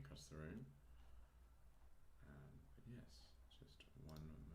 across the room. But yes, just one moment.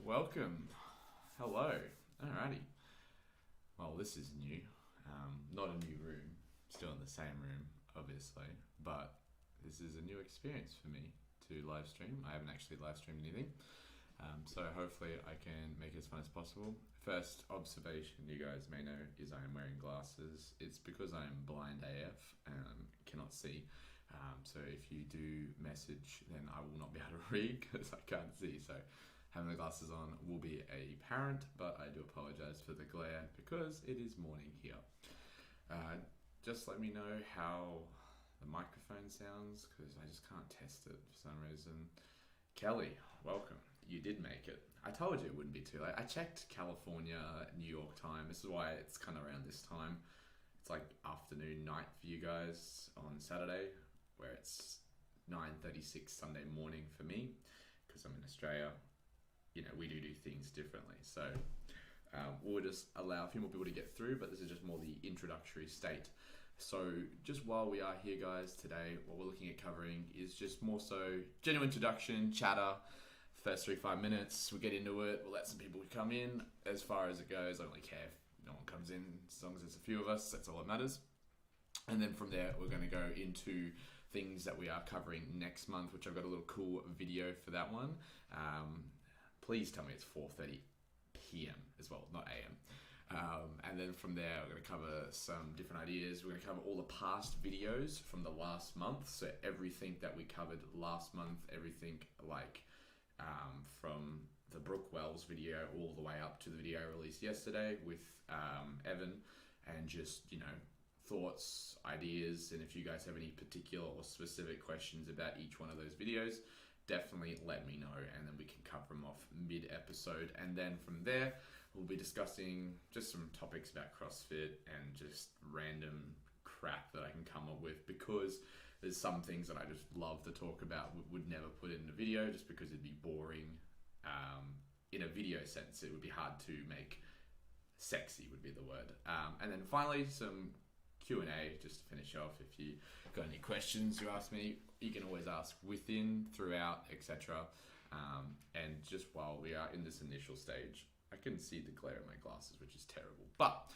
Welcome. Hello. Alrighty. Well, this is new. Not a new room. Still in the same room, obviously. But this is a new experience for me to live stream. I haven't actually live streamed anything. So hopefully I can make it as fun as possible. First observation you guys may know is I am wearing glasses. It's because I am blind AF and cannot see. So if you do message, then I will not be able to read because I can't see. So having the glasses on will be apparent, but I do apologize for the glare because it is morning here. Just let me know how the microphone sounds because I just can't test it for some reason. Kelly, welcome. You did make it. I told you it wouldn't be too late. I checked California, New York time. This is why it's kind of around this time. It's like afternoon, night for you guys on Saturday, where it's 9:36 Sunday morning for me because I'm in Australia. You know, we do things differently. So we'll just allow a few more people to get through, but this is just more the introductory state. So just while we are here, guys, today, what we're looking at covering is just more so general introduction, chatter, first 3-5 minutes, we'll get into it, we'll let some people come in. As far as it goes, I don't really care if no one comes in, as long as there's a few of us, that's all that matters. And then from there, we're going to go into things that we are covering next month, which I've got a little cool video for that one. Please tell me it's 4:30 p.m. as well, not a.m. And then from there, we're going to cover some different ideas. We're going to cover all the past videos from the last month. So everything that we covered last month, everything like from the Brooke Wells video all the way up to the video released yesterday with Evan, and just, thoughts, ideas, and if you guys have any particular or specific questions about each one of those videos, definitely let me know, and then we can cover them off mid-episode. And then from there, we'll be discussing just some topics about CrossFit and just random crap that I can come up with, because there's some things that I just love to talk about, would never put it in a video just because it'd be boring. In a video sense, it would be hard to make sexy, would be the word. And then finally, some Q&A just to finish off. If you got any questions you ask me, you can always ask within, throughout, etc. And just while we are in this initial stage, I can see the glare in my glasses, which is terrible. But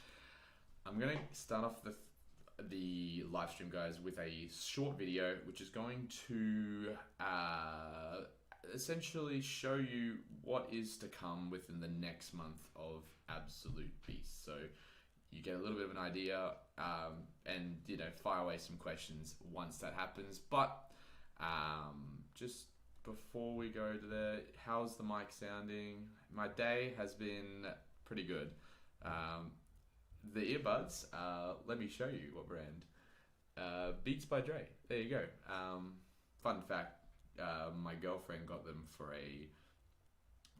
I'm going to start off the live stream, guys, with a short video, which is going to essentially show you what is to come within the next month of Absolute Beast. So you get a little bit of an idea, and fire away some questions once that happens. But just before we go to there, how's the mic sounding? My day has been pretty good. The earbuds, let me show you what brand. Beats by Dre. There you go. Fun fact, my girlfriend got them for a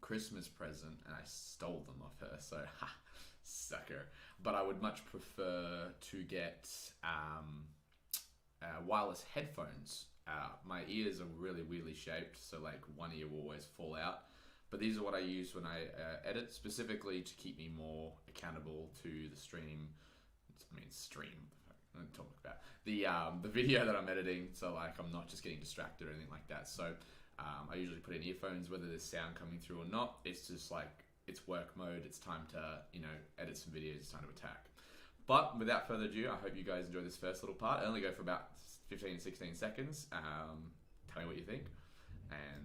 Christmas present, and I stole them off her, so sucker. But I would much prefer to get wireless headphones. My ears are really weirdly shaped, so like one ear will always fall out. But these are what I use when I edit, specifically to keep me more accountable to the stream. I'm talking about the video that I'm editing, so like I'm not just getting distracted or anything like that. So I usually put in earphones, whether there's sound coming through or not. It's just like, it's work mode. It's time to edit some videos. It's time to attack. But without further ado, I hope you guys enjoy this first little part. I only go for about 15-16 seconds. Tell me what you think. And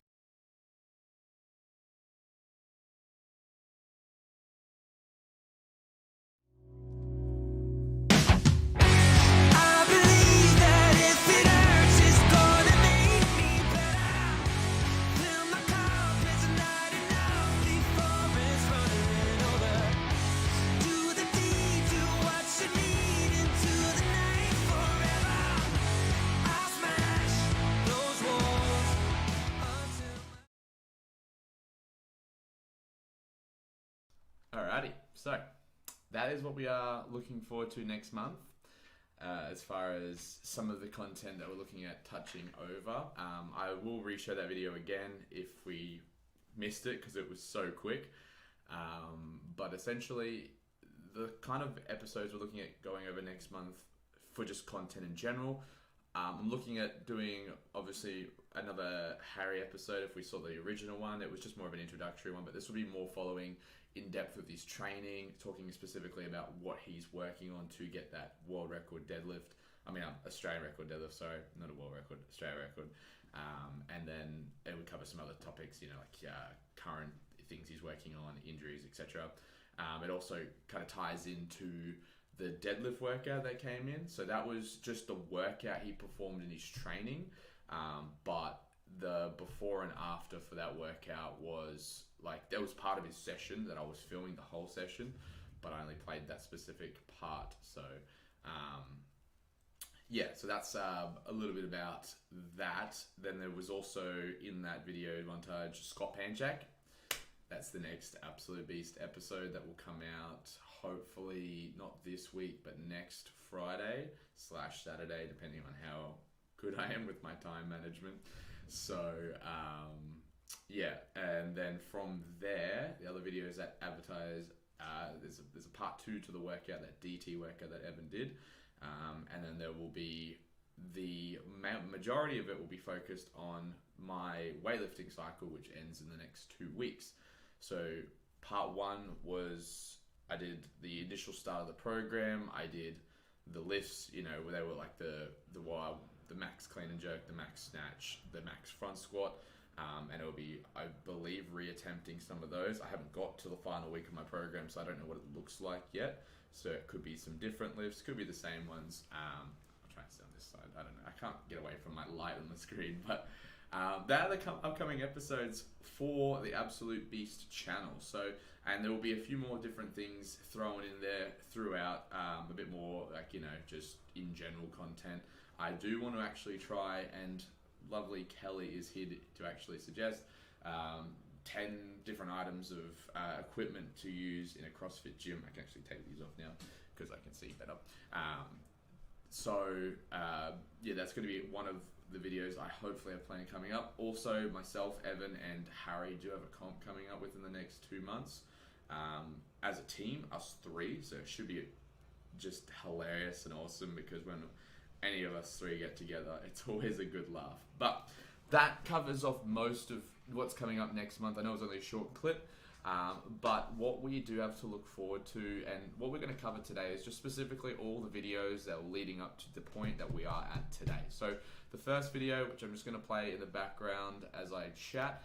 alrighty, so that is what we are looking forward to next month. As far as some of the content that we're looking at touching over, I will re-show that video again if we missed it, because it was so quick. But essentially, the kind of episodes we're looking at going over next month for just content in general, I'm looking at doing, obviously, another Harry episode. If we saw the original one, it was just more of an introductory one, but this will be more following in depth with his training, talking specifically about what he's working on to get that world record deadlift. Australian record deadlift, sorry, not a world record, Australian record. And then it would cover some other topics, current things he's working on, injuries, etc. It also kind of ties into the deadlift workout that came in. So that was just the workout he performed in his training. But the before and after for that workout was that was part of his session that I was filming the whole session, but I only played that specific part. So so that's a little bit about that. Then there was also in that video montage Scott Panchak. That's the next Absolute Beast episode that will come out hopefully not this week, but next Friday/Saturday, depending on how good I am with my time management. So and then from there, the other videos that advertise, there's a part 2 to the workout, that DT workout that Evan did, and then there will be the majority of it will be focused on my weightlifting cycle, which ends in the next 2 weeks. So part 1 was, I did the initial start of the program. I did the lifts, where they were like the max clean and jerk, the max snatch, the max front squat, and it'll be, I believe, reattempting some of those. I haven't got to the final week of my program, so I don't know what it looks like yet. So it could be some different lifts, could be the same ones. I'll try and stay on this side. I don't know. I can't get away from my light on the screen, but That are the upcoming episodes for the Absolute Beast channel. So, and there will be a few more different things thrown in there throughout, a bit more like, just in general content. I do want to actually try, and lovely Kelly is here to actually suggest 10 different items of equipment to use in a CrossFit gym. I can actually take these off now because I can see better. That's going to be one of the videos I hopefully have planned coming up. Also, myself, Evan, and Harry do have a comp coming up within the next 2 months. As a team, us three, so it should be just hilarious and awesome, because when any of us three get together, it's always a good laugh. But that covers off most of what's coming up next month. I know it's only a short clip, but what we do have to look forward to, and what we're going to cover today, is just specifically all the videos that are leading up to the point that we are at today. So the first video, which I'm just going to play in the background as I chat,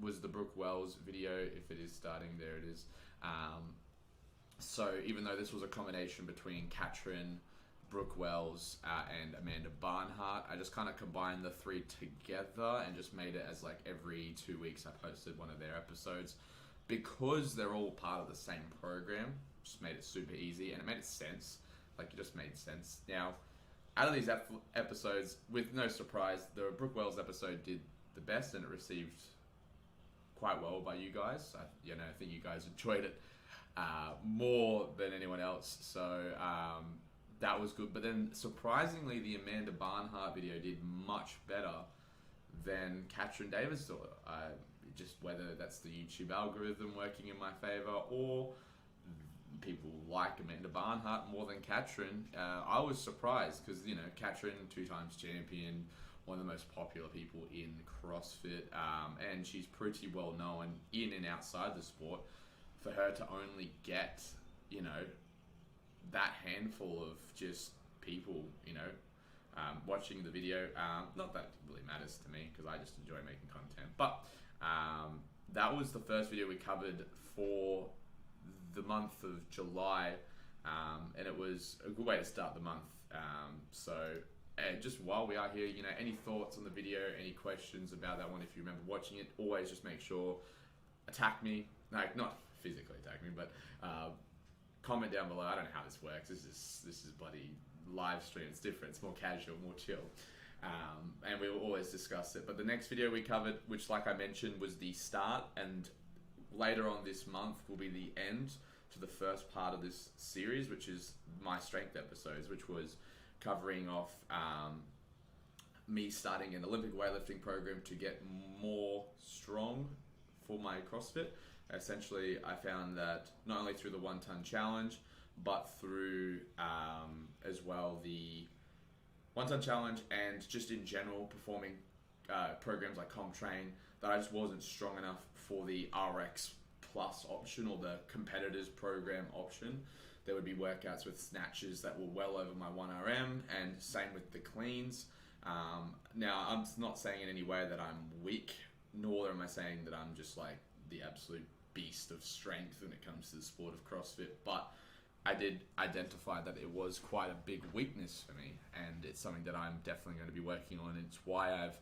was the Brooke Wells video. If it is starting, there it is. So even though this was a combination between Katrin, Brooke Wells, and Amanda Barnhart, I just kind of combined the three together and just made it as like every 2 weeks I posted one of their episodes, because they're all part of the same program. Just made it super easy, and it made sense. Like, it just made sense. Now, out of these episodes, with no surprise, the Brooke Wells episode did the best, and it received quite well by you guys. I think you guys enjoyed it more than anyone else. So that was good. But then, surprisingly, the Amanda Barnhart video did much better than Katrin Davis' daughter. Just whether that's the YouTube algorithm working in my favor, or people like Amanda Barnhart more than Katrin. I was surprised because, Katrin, 2 times champion, one of the most popular people in CrossFit, and she's pretty well known in and outside the sport. For her to only get, that handful of just people, watching the video, not that it really matters to me because I just enjoy making content, but that was the first video we covered for the month of July, and it was a good way to start the month. Just while we are here, any thoughts on the video, any questions about that one? If you remember watching it, always just make sure, attack me, like not physically attack me, but comment down below. I don't know how this works. This is bloody live stream. It's different. It's more casual, more chill. And we will always discuss it. But the next video we covered, which like I mentioned, was the start, and later on this month will be the end to the first part of this series, which is my strength episodes, which was covering off me starting an Olympic weightlifting program to get more strong for my CrossFit. Essentially, I found that not only through the 1 ton challenge, but through as well the 1 ton challenge, and just in general performing programs like ComTrain, that I just wasn't strong enough for the RX Plus option, or the competitors program option. There would be workouts with snatches that were well over my 1RM, and same with the cleans. Now, I'm not saying in any way that I'm weak, nor am I saying that I'm just like the absolute beast of strength when it comes to the sport of CrossFit, but I did identify that it was quite a big weakness for me, and it's something that I'm definitely going to be working on. It's why I've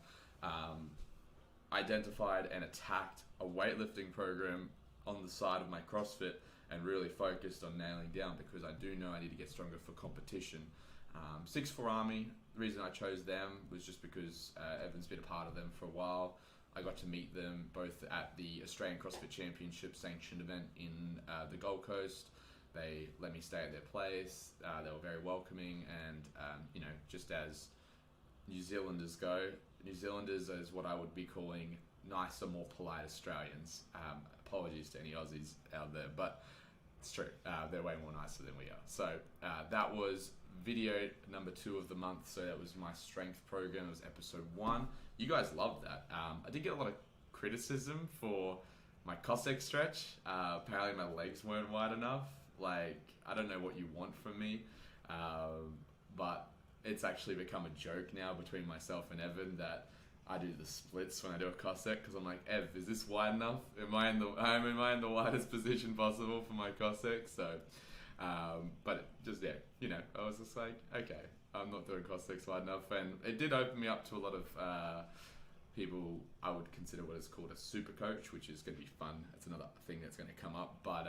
identified and attacked a weightlifting program on the side of my CrossFit and really focused on nailing down, because I do know I need to get stronger for competition. 6'4 Army, the reason I chose them was just because Evan's been a part of them for a while. I got to meet them both at the Australian CrossFit Championship sanctioned event in the Gold Coast. They let me stay at their place. They were very welcoming, and just as New Zealanders go, New Zealanders is what I would be calling nicer, more polite Australians. Apologies to any Aussies out there, but it's true. They're way more nicer than we are. So that was video number 2 of the month. So that was my strength program. It was episode 1. You guys loved that. I did get a lot of criticism for my Cossack stretch. Apparently my legs weren't wide enough. Like, I don't know what you want from me, but it's actually become a joke now between myself and Evan that I do the splits when I do a Cossack, because I'm like, Ev, is this wide enough? Am I in the widest position possible for my Cossack? So, but just, I was just like, okay, I'm not doing CrossFit wide enough, and it did open me up to a lot of people I would consider what is called a super coach, which is going to be fun. It's another thing that's going to come up, but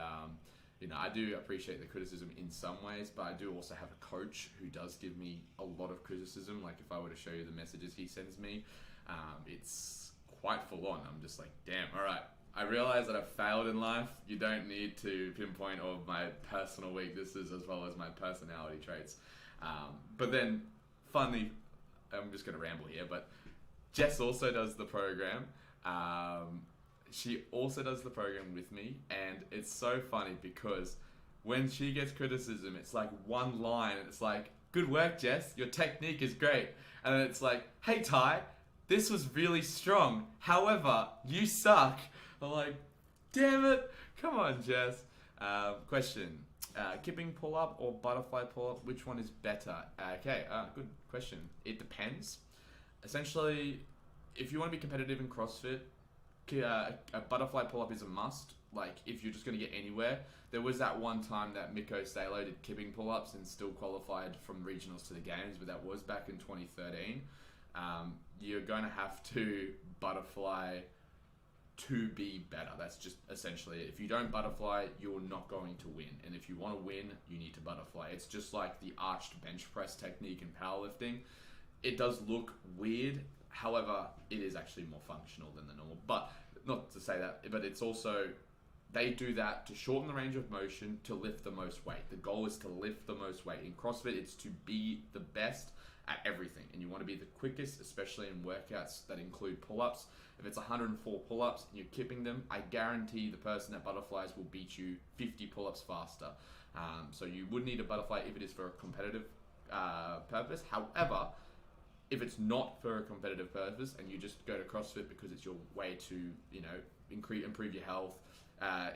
I do appreciate the criticism in some ways, but I do also have a coach who does give me a lot of criticism. Like if I were to show you the messages he sends me, it's quite full on. I'm just like, damn, all right. I realize that I've failed in life. You don't need to pinpoint all of my personal weaknesses as well as my personality traits. But then, finally, I'm just going to ramble here, but Jess also does the program. She also does the program with me, and it's so funny because when she gets criticism, it's like one line, and it's like, good work, Jess, your technique is great. And then it's like, hey, Ty, this was really strong. However, you suck. I'm like, damn it. Come on, Jess. Question. Kipping pull-up or butterfly pull-up, which one is better? Okay, good question. It depends. Essentially, if you want to be competitive in CrossFit, a butterfly pull-up is a must. Like, if you're just going to get anywhere. There was that one time that Mikko Salo did kipping pull-ups and still qualified from regionals to the games, but that was back in 2013. You're going to have to butterfly to be better. That's just essentially it. If you don't butterfly, you're not going to win. And if you want to win, you need to butterfly. It's just like the arched bench press technique in powerlifting. It does look weird. However, it is actually more functional than the normal. But not to say that, but it's also, they do that to shorten the range of motion to lift the most weight. The goal is to lift the most weight. In CrossFit, it's to be the best at everything. And you want to be the quickest, especially in workouts that include pull-ups. If it's 104 pull-ups and you're kipping them, I guarantee the person that butterflies will beat you 50 pull-ups faster. So you would need a butterfly if it is for a competitive purpose. However, if it's not for a competitive purpose and you just go to CrossFit because it's your way to, improve your health,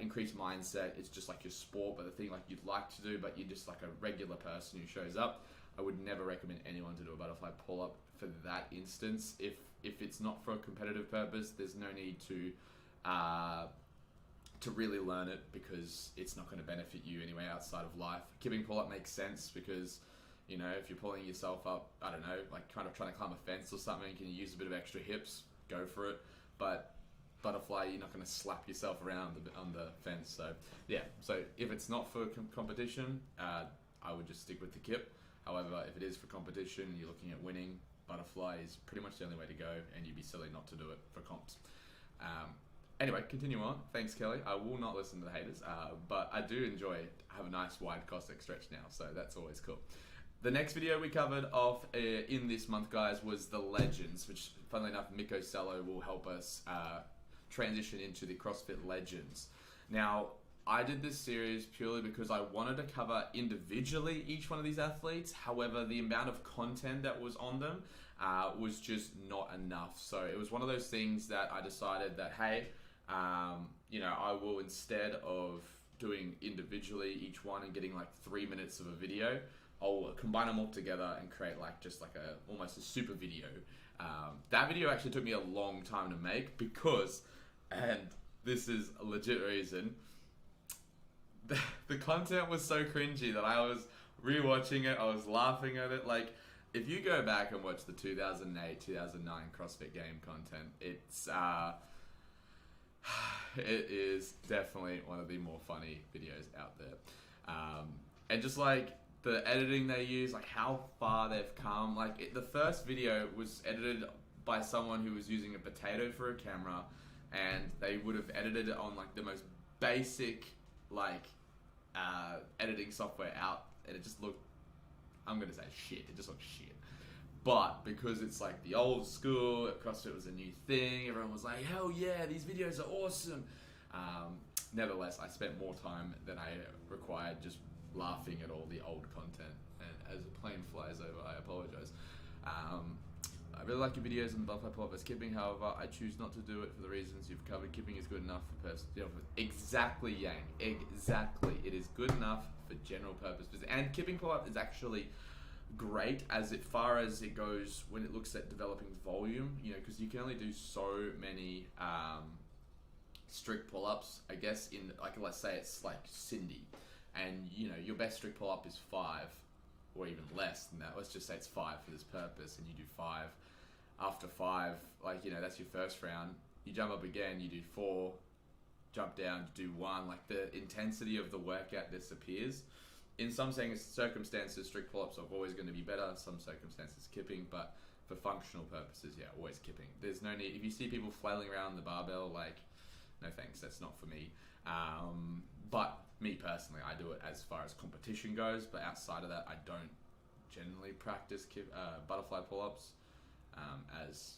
increase mindset, it's just like your sport, but the thing like you'd like to do, but you're just like a regular person who shows up, I would never recommend anyone to do a butterfly pull-up for that instance. If it's not for a competitive purpose, there's no need to really learn it because it's not going to benefit you anyway outside of life. Kipping pull-up makes sense because, if you're pulling yourself up, I don't know, like kind of trying to climb a fence or something, can you use a bit of extra hips? Go for it. But butterfly, you're not going to slap yourself around on the fence. So yeah, so if it's not for competition, I would just stick with the kip. However, if it is for competition and you're looking at winning, butterfly is pretty much the only way to go, and you'd be silly not to do it for comps. Anyway, continue on. Thanks, Kelly. I will not listen to the haters, but I do have a nice wide cossack stretch now, so that's always cool. The next video we covered off in this month, guys, was the Legends, which, funnily enough, Mikko Salo will help us transition into the CrossFit Legends. Now, I did this series purely because I wanted to cover individually each one of these athletes. However, the amount of content that was on them was just not enough. So it was one of those things that I decided that, hey, I will, instead of doing individually each one and getting like 3 minutes of a video, I'll combine them all together and create almost a super video. That video actually took me a long time to make because, and this is a legit reason, the content was so cringy that I was rewatching it, I was laughing at it. Like, if you go back and watch the 2008, 2009 CrossFit game content, it is definitely one of the more funny videos out there. And just like the editing they use, like how far they've come. Like the first video was edited by someone who was using a potato for a camera, and they would have edited it on like the most basic editing software out, and it just looked, I'm gonna say shit, it just looked shit. But because it's like the old school, CrossFit was a new thing, everyone was like, hell yeah, these videos are awesome. Nevertheless, I spent more time than I required just laughing at all the old content, and as a plane flies over, I apologize. I really like your videos on butterfly pull-up as kipping, however, I choose not to do it for the reasons you've covered. Kipping is good enough for exactly, Yang. Exactly. It is good enough for general purposes. And kipping pull-up is actually great as far as it goes when it looks at developing volume, because you can only do so many strict pull-ups, I guess, in, like, let's say it's like Cindy, and, your best strict pull-up is 5. or even less than that. Let's just say it's 5 for this purpose, and you do 5. After 5, like, you know, that's your first round. You jump up again, you do 4, jump down, do 1. Like, the intensity of the workout disappears. In some circumstances, strict pull-ups are always going to be better. Some circumstances, kipping, but for functional purposes, yeah, always kipping. There's no need. If you see people flailing around the barbell, like, no thanks, that's not for me. But me personally, I do it as far as competition goes, but outside of that, I don't generally practice butterfly pull-ups, as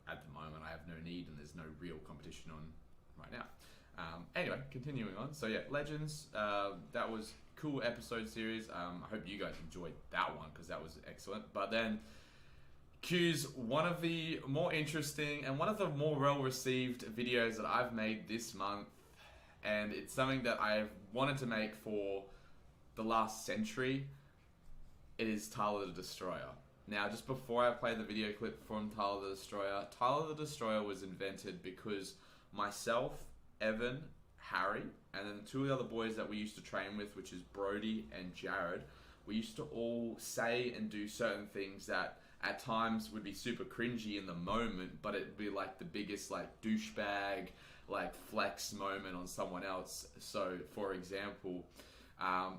at the moment I have no need and there's no real competition on right now. Anyway, continuing on. So yeah, Legends, that was cool episode series. I hope you guys enjoyed that one because that was excellent. But then Q's one of the more interesting and one of the more well-received videos that I've made this month, and it's something that I've wanted to make for the last century. It is Tyler the Destroyer. Now, just before I play the video clip from Tyler the Destroyer was invented because myself, Evan, Harry, and then 2 of the other boys that we used to train with, which is Brody and Jared, we used to all say and do certain things that at times would be super cringy in the moment, but it'd be like the biggest like douchebag, like flex moment on someone else. So, for example,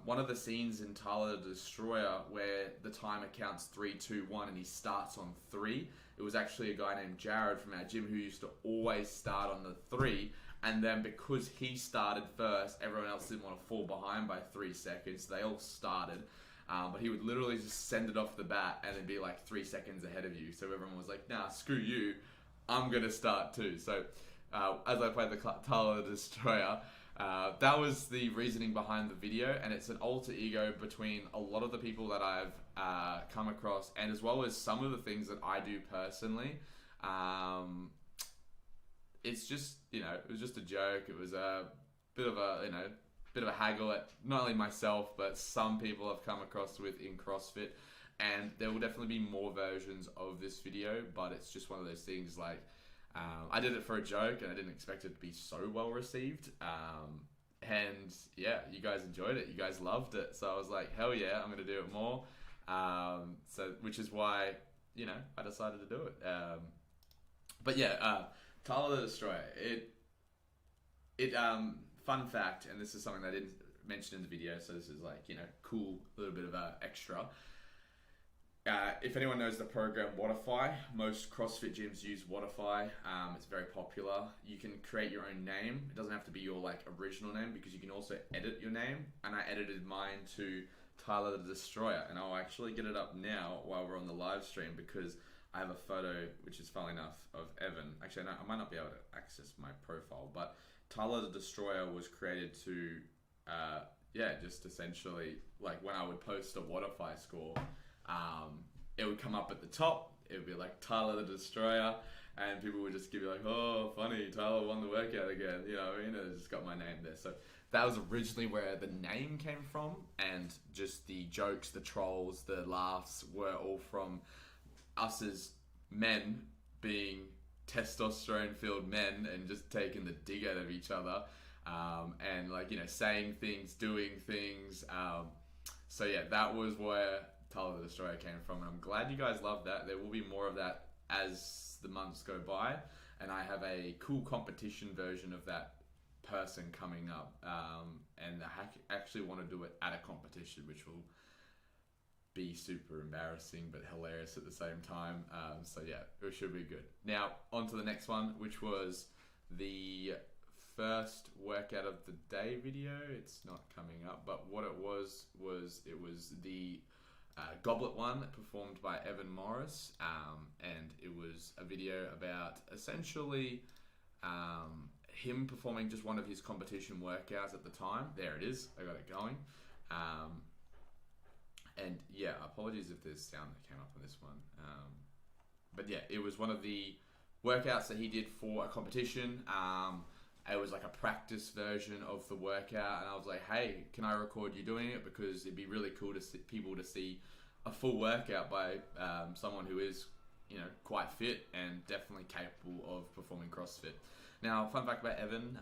one of the scenes in Tyler the Destroyer where the timer counts 3, 2, 1 and he starts on 3, it was actually a guy named Jared from our gym who used to always start on the 3, and then because he started first, everyone else didn't want to fall behind by 3 seconds. They all started, but he would literally just send it off the bat and it'd be like 3 seconds ahead of you. So everyone was like, nah, screw you, I'm going to start too. So as I played the Tyler the Destroyer, that was the reasoning behind the video, and it's an alter ego between a lot of the people that I've come across, and as well as some of the things that I do personally. It's just, you know, it was just a joke. It was a bit of a haggle at not only myself, but some people I've come across with in CrossFit, and there will definitely be more versions of this video, but it's just one of those things like, I did it for a joke and I didn't expect it to be so well received. And yeah, you guys enjoyed it. You guys loved it. So I was like, hell yeah, I'm going to do it more. Which is why, you know, I decided to do it. But yeah, Tyler the Destroyer. Fun fact, and this is something that I didn't mention in the video, so this is like, you know, cool, little bit of a extra. If anyone knows the program Wodify, most CrossFit gyms use Wodify. It's very popular. You can create your own name. It doesn't have to be your like original name, because you can also edit your name. And I edited mine to Tyler the Destroyer, and I'll actually get it up now while we're on the live stream, because I have a photo, which is funnily enough, of Evan. Actually, no, I might not be able to access my profile, but Tyler the Destroyer was created to, just essentially, like when I would post a Wodify score, it would come up at the top. It would be like Tyler the Destroyer, and people would just give you like, oh, funny, Tyler won the workout again. You know, it just got my name there. So that was originally where the name came from, and just the jokes, the trolls, the laughs were all from us as men being testosterone-filled men and just taking the dig out of each other, and like, you know, saying things, doing things. So yeah, that was where Tyler the Destroyer came from, and I'm glad you guys loved that. There will be more of that as the months go by, and I have a cool competition version of that person coming up, and I actually want to do it at a competition, which will be super embarrassing but hilarious at the same time. So yeah, it should be good. Now on to the next one, which was the first workout of the day video. It's not coming up, but what it was the goblet one performed by Evan Morris, and it was a video about essentially him performing just one of his competition workouts at the time. There it is, I got it going. And yeah, apologies if there's sound that came up on this one. But yeah, it was one of the workouts that he did for a competition. It was like a practice version of the workout, and I was like, hey, can I record you doing it? Because it'd be really cool to see people to see a full workout by someone who is, you know, quite fit and definitely capable of performing CrossFit. Now, fun fact about Evan,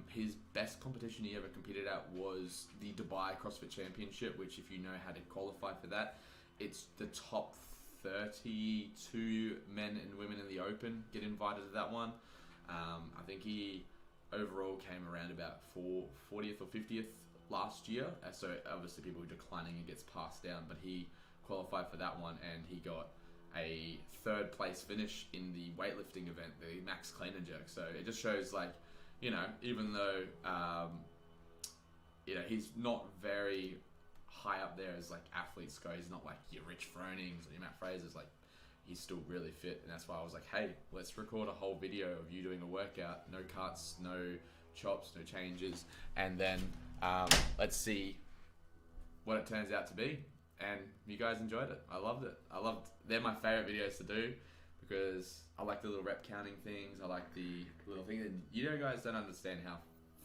his best competition he ever competed at was the Dubai CrossFit Championship, which if you know how to qualify for that, it's the top 32 men and women in the open get invited to that one. I think he overall came around about 40th or 50th last year. So obviously people were declining and gets passed down, but he qualified for that one and he got a third place finish in the weightlifting event, the max clean and jerk. So it just shows, like, you know, even though you know, he's not very high up there as like athletes go, he's not like your Rich Fronings or your Matt Frasers, like he's still really fit. And that's why I was like, hey, let's record a whole video of you doing a workout, no cuts, no chops, no changes, and then let's see what it turns out to be. And you guys enjoyed it. I loved it. They're my favorite videos to do because I like the little rep counting things. I like the little things. And you know, guys don't understand how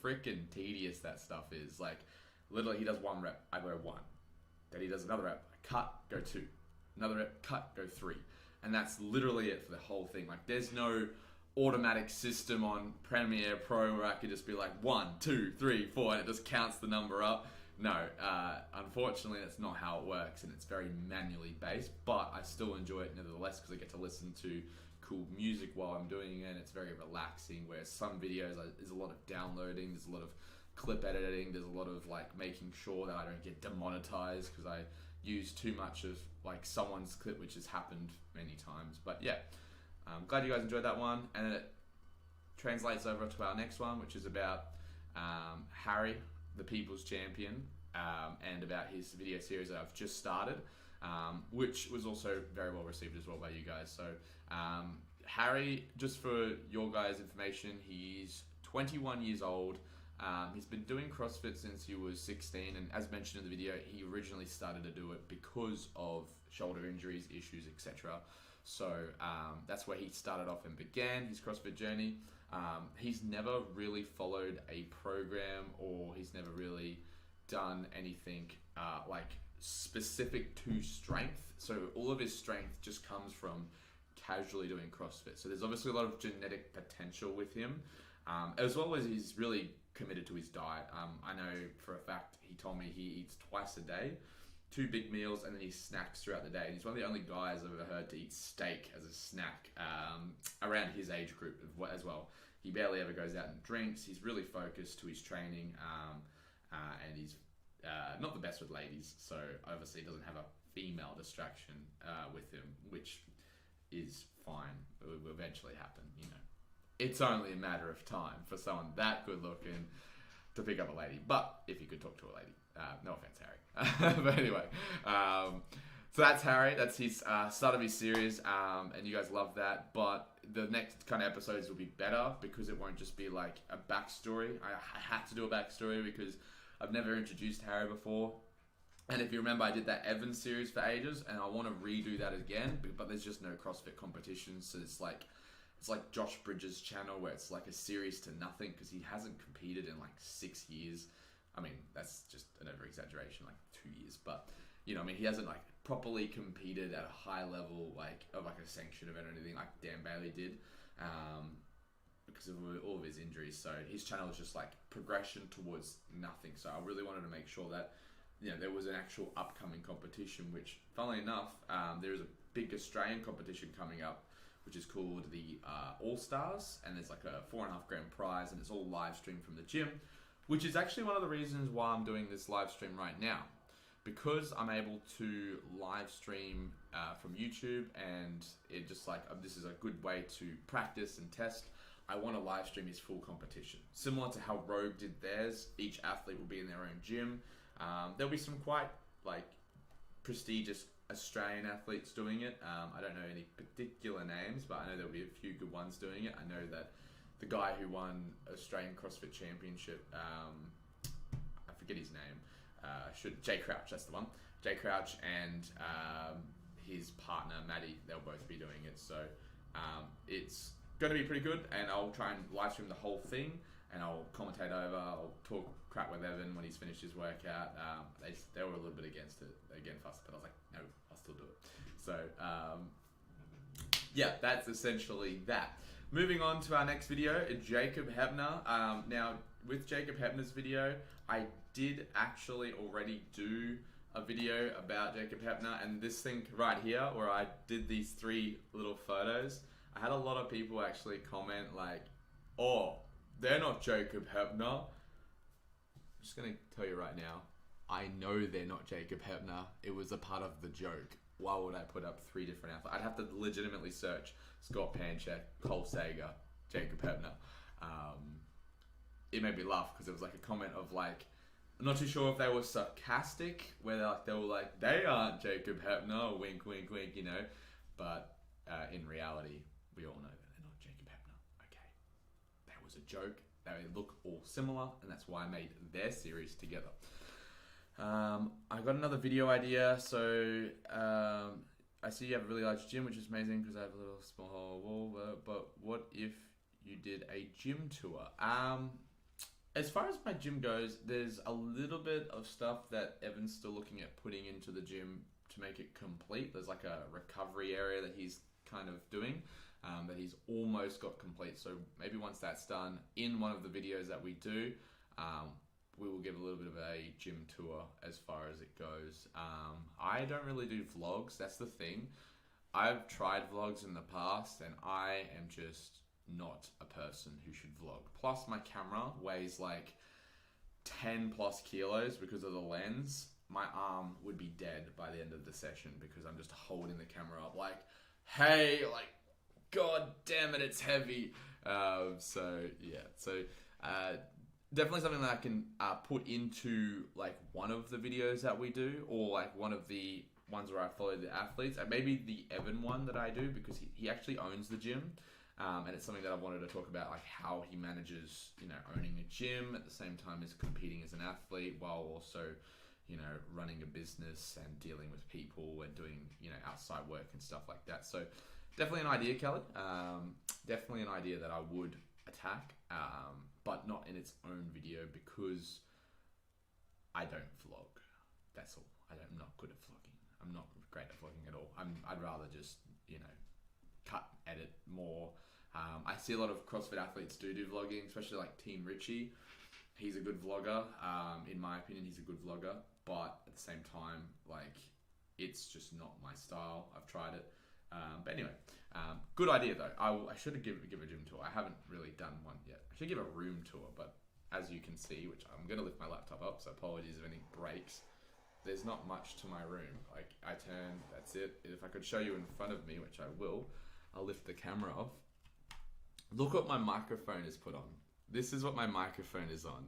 freaking tedious that stuff is. Like, literally, he does one rep, I go one. Then he does another rep, cut, go two. Another rep, cut, go three. And that's literally it for the whole thing. Like, there's no automatic system on Premiere Pro where I could just be like 1, 2, 3, 4, and it just counts the number up. No, unfortunately, that's not how it works, and it's very manually based, but I still enjoy it nevertheless because I get to listen to cool music while I'm doing it, and it's very relaxing, whereas some videos, there's a lot of downloading, there's a lot of clip editing, there's a lot of like making sure that I don't get demonetized because I use too much of like someone's clip, which has happened many times. But yeah, I'm glad you guys enjoyed that one, and then it translates over to our next one, which is about Harry, the People's Champion, and about his video series that I've just started, which was also very well received as well by you guys. So Harry, just for your guys' information, he's 21 years old. He's been doing CrossFit since he was 16, and as mentioned in the video, he originally started to do it because of shoulder injuries, issues, etc. So that's where he started off and began his CrossFit journey. He's never really followed a program, or he's never really done anything like specific to strength. So all of his strength just comes from casually doing CrossFit. So there's obviously a lot of genetic potential with him, as well as he's really committed to his diet. I know for a fact, he told me he eats twice a day, 2 big meals, and then he snacks throughout the day. And he's one of the only guys I've ever heard to eat steak as a snack around his age group as well. He barely ever goes out and drinks. He's really focused to his training, and he's not the best with ladies, so obviously he doesn't have a female distraction with him, which is fine. It will eventually happen, you know. It's only a matter of time for someone that good looking to pick up a lady. But if you could talk to a lady, no offense, Harry. But anyway, so that's Harry. That's his start of his series, and you guys love that. But the next kind of episodes will be better because it won't just be like a backstory. I had to do a backstory because I've never introduced Harry before. And if you remember, I did that Evans series for ages, and I want to redo that again, but there's just no CrossFit competitions, so it's like Josh Bridges' channel where it's like a series to nothing because he hasn't competed in like 6 years. I mean, that's just an over-exaggeration, like 2 years, but you know, I mean, he hasn't like properly competed at a high level, like of like a sanctioned event or anything like Dan Bailey did, because of all of his injuries. So his channel is just like progression towards nothing. So I really wanted to make sure that, you know, there was an actual upcoming competition, which funnily enough, there is a big Australian competition coming up, which is called the All Stars, and there's like a 4.5 grand prize, and it's all live streamed from the gym, which is actually one of the reasons why I'm doing this live stream right now, because I'm able to live stream from YouTube, and it just like, this is a good way to practice and test. I want to live stream his full competition, similar to how Rogue did theirs. Each athlete will be in their own gym. There'll be some quite like prestigious Australian athletes doing it. I don't know any particular names, but I know there'll be a few good ones doing it. I know that the guy who won Australian CrossFit Championship, I forget his name, Jay Crouch, that's the one. Jay Crouch and his partner Maddie, they'll both be doing it. So it's going to be pretty good, and I'll try and live stream the whole thing, and I'll commentate over. I'll talk crap with Evan when he's finished his workout. They were a little bit against it, against us, but I was like, no, I'll still do it. So yeah, that's essentially that. Moving on to our next video, Jacob Heppner. Now, with Jacob Heppner's video, I did actually already do a video about Jacob Heppner, and this thing right here, where I did these 3 little photos, I had a lot of people actually comment like, oh, they're not Jacob Heppner. I'm just going to tell you right now, I know they're not Jacob Heppner. It was a part of the joke. Why would I put up 3 different athletes? I'd have to legitimately search Scott Panchek, Cole Sager, Jacob Heppner. It made me laugh because it was like a comment of like, I'm not too sure if they were sarcastic, where they were like, they aren't Jacob Heppner, wink, wink, wink, you know. But in reality, we all know that they're not Jacob Heppner. Okay, that was a joke. They look all similar, and that's why I made their series together. I got another video idea. So I see you have a really large gym, which is amazing because I have a little small wall. But what if you did a gym tour? As far as my gym goes, there's a little bit of stuff that Evan's still looking at putting into the gym to make it complete. There's like a recovery area that he's kind of doing, that he's almost got complete. So maybe once that's done, in one of the videos that we do, we will give a little bit of a gym tour as far as it goes. I don't really do vlogs, that's the thing. I've tried vlogs in the past, and I am just not a person who should vlog. Plus my camera weighs like 10 plus kilos because of the lens. My arm would be dead by the end of the session because I'm just holding the camera up like, hey, like, god damn it, it's heavy. Definitely something that I can put into like one of the videos that we do, or like one of the ones where I follow the athletes. Maybe the Evan one that I do, because he actually owns the gym. And it's something that I've wanted to talk about, like how he manages, you know, owning a gym at the same time as competing as an athlete, while also, you know, running a business and dealing with people and doing, you know, outside work and stuff like that. So definitely an idea, Kelly. Definitely an idea that I would attack, but not in its own video because I don't vlog. That's all. I'm not good at vlogging. I'm not great at vlogging at all. I'd rather just, you know, cut, edit more. I see a lot of CrossFit athletes do vlogging, especially like Team Richie. He's a good vlogger. In my opinion, he's a good vlogger, but at the same time, like, it's just not my style. I've tried it. But anyway, good idea though. I should give a gym tour. I haven't really done one yet. I should give a room tour, but as you can see, which I'm going to lift my laptop up, so apologies if any breaks. There's not much to my room. Like, I turn, that's it. If I could show you in front of me, which I will, I'll lift the camera off. Look what my microphone is put on. This is what my microphone is on.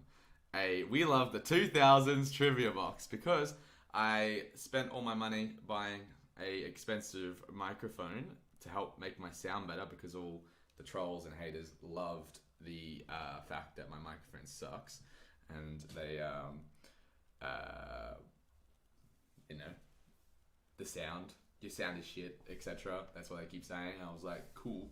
We love the 2000s trivia box, because I spent all my money buying a expensive microphone to help make my sound better, because all the trolls and haters loved the fact that my microphone sucks, and they you know, the sound, your sound is shit, etc. That's what they keep saying. I was like, cool,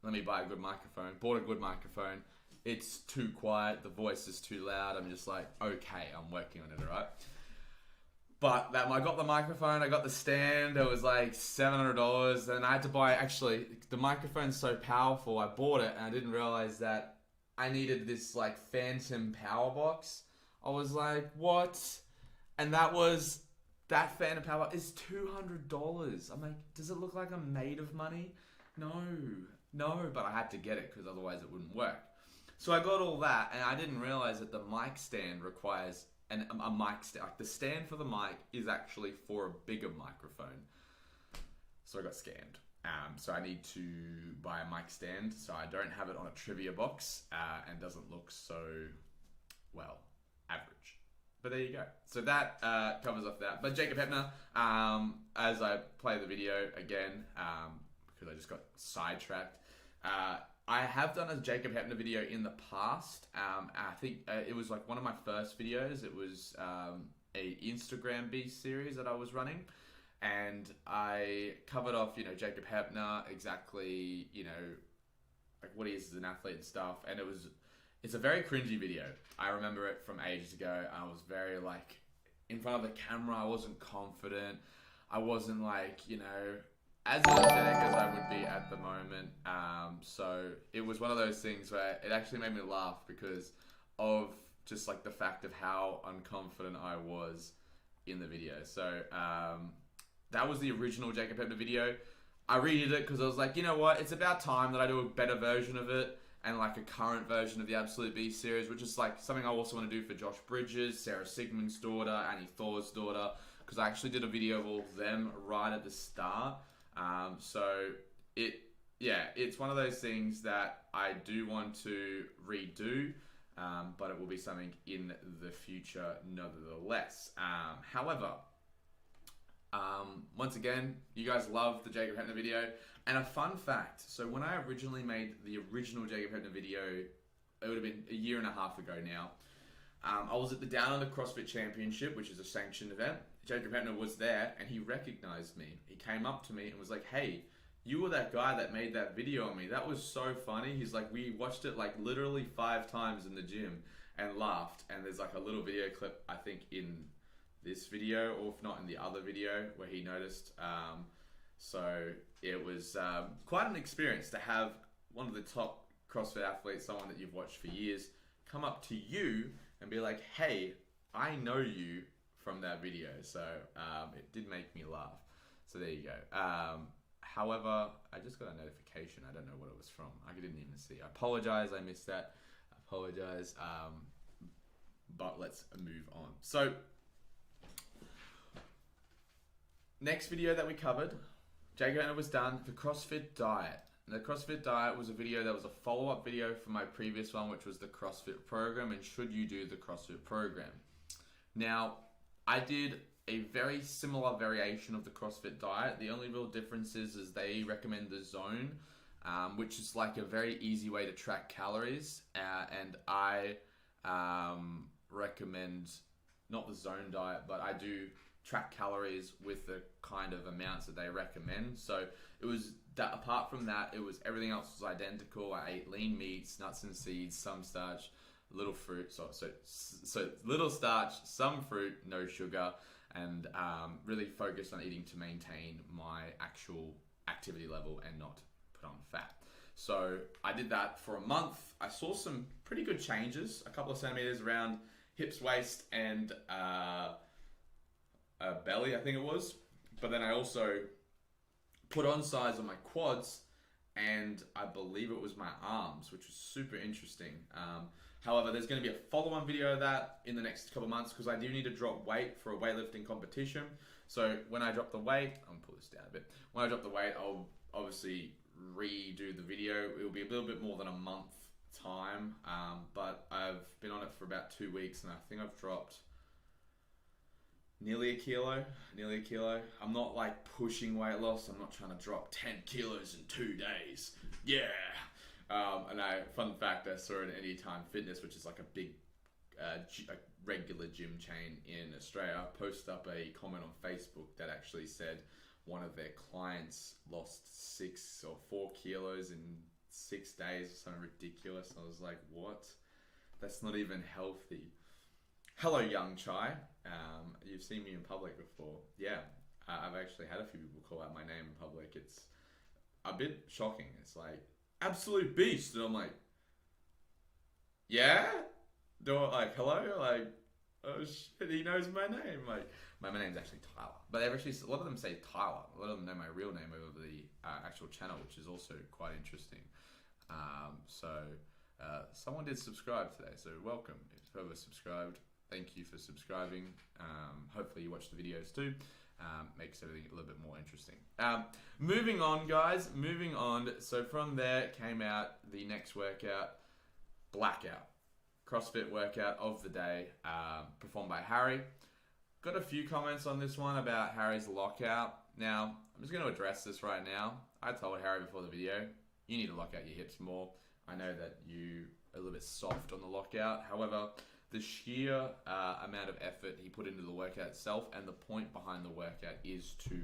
let me buy a good microphone. Bought a good microphone. It's too quiet, the voice is too loud. I'm just like, okay, I'm working on it, alright? But I got the microphone, I got the stand, it was like $700, and I had to buy, actually, the microphone's so powerful, I bought it, and I didn't realize that I needed this like phantom power box. I was like, what? And that phantom power is $200. I'm like, does it look like I'm made of money? No, but I had to get it because otherwise it wouldn't work. So I got all that, and I didn't realize that the mic stand requires a mic stand. Like, the stand for the mic is actually for a bigger microphone. So I got scammed. So I need to buy a mic stand so I don't have it on a trivia box and doesn't look so, well, average. But there you go. So that covers off that. But Jacob Heppner, as I play the video again, because I just got sidetracked, I have done a Jacob Heppner video in the past. I think it was like one of my first videos. It was a Instagram beast series that I was running. And I covered off, you know, Jacob Heppner, exactly, you know, like what he is as an athlete and stuff. And it's a very cringy video. I remember it from ages ago. I was very like, in front of the camera, I wasn't confident. I wasn't like, you know, as energetic as I would be at the moment. So it was one of those things where it actually made me laugh because of just like the fact of how unconfident I was in the video. So that was the original Jacob Heppner video. I redid it because I was like, you know what? It's about time that I do a better version of it and like a current version of the Absolute Beast series, which is like something I also want to do for Josh Bridges, Sarah Sigmund's daughter, Annie Thor's daughter, because I actually did a video of all of them right at the start. So it's one of those things that I do want to redo, but it will be something in the future nevertheless. However, once again, you guys love the Jacob Heppner video. And a fun fact, so when I originally made the original Jacob Heppner video, it would have been a year and a half ago now. I was at the Down Under CrossFit Championship, which is a sanctioned event. Jacob Heppner was there and he recognized me. He came up to me and was like, hey, you were that guy that made that video on me. That was so funny. He's like, we watched it like literally 5 times in the gym and laughed. And there's like a little video clip, I think, in this video, or if not in the other video, where he noticed. So it was quite an experience to have one of the top CrossFit athletes, someone that you've watched for years, come up to you and be like, hey, I know you from that video. So it did make me laugh. So there you go. However, I just got a notification. I don't know what it was from. I didn't even see. I apologize. I missed that. I apologize. But let's move on. So next video that we covered, Jacob Heppner was done, the CrossFit diet. And the CrossFit diet was a video that was a follow-up video for my previous one, which was the CrossFit program and should you do the CrossFit program. Now, I did a very similar variation of the CrossFit diet. The only real difference is they recommend the zone, which is like a very easy way to track calories. And I recommend not the zone diet, but I do track calories with the kind of amounts that they recommend. So it was that, apart from that, it was everything else was identical. I ate lean meats, nuts and seeds, some starch, little fruit. So little starch, some fruit, no sugar, and really focused on eating to maintain my actual activity level and not put on fat. So I did that for a month. I saw some pretty good changes, a couple of centimeters around hips, waist, and belly, I think it was. But then I also put on size on my quads, and I believe it was my arms, which was super interesting. However, there's going to be a follow-on video of that in the next couple of months because I do need to drop weight for a weightlifting competition. So when I drop the weight, I'm going to pull this down a bit. When I drop the weight, I'll obviously redo the video. It will be a little bit more than a month time, but I've been on it for about 2 weeks, and I think I've dropped nearly a kilo. I'm not like pushing weight loss. I'm not trying to drop 10 kilos in 2 days. Yeah. And fun fact, I saw it at Anytime Fitness, which is like a big, a regular gym chain in Australia, posted up a comment on Facebook that actually said one of their clients lost 6 or 4 kilos in 6 days or something ridiculous. I was like, what? That's not even healthy. Hello, young Chai. You've seen me in public before. Yeah, I've actually had a few people call out my name in public. It's a bit shocking. It's like, Absolute Beast. And I'm like, yeah? Do I, like, hello? Like, oh shit, he knows my name. Like, my name's actually Tyler. But they've actually, a lot of them say Tyler. A lot of them know my real name over the actual channel, which is also quite interesting. Someone did subscribe today, so welcome. If whoever subscribed, thank you for subscribing. Hopefully you watch the videos too. Makes everything a little bit more interesting. Moving on, guys. Moving on. So from there came out the next workout, Blackout. CrossFit workout of the day, performed by Harry. Got a few comments on this one about Harry's lockout. Now, I'm just going to address this right now. I told Harry before the video, you need to lock out your hips more. I know that you are a little bit soft on the lockout. However, the sheer amount of effort he put into the workout itself and the point behind the workout is to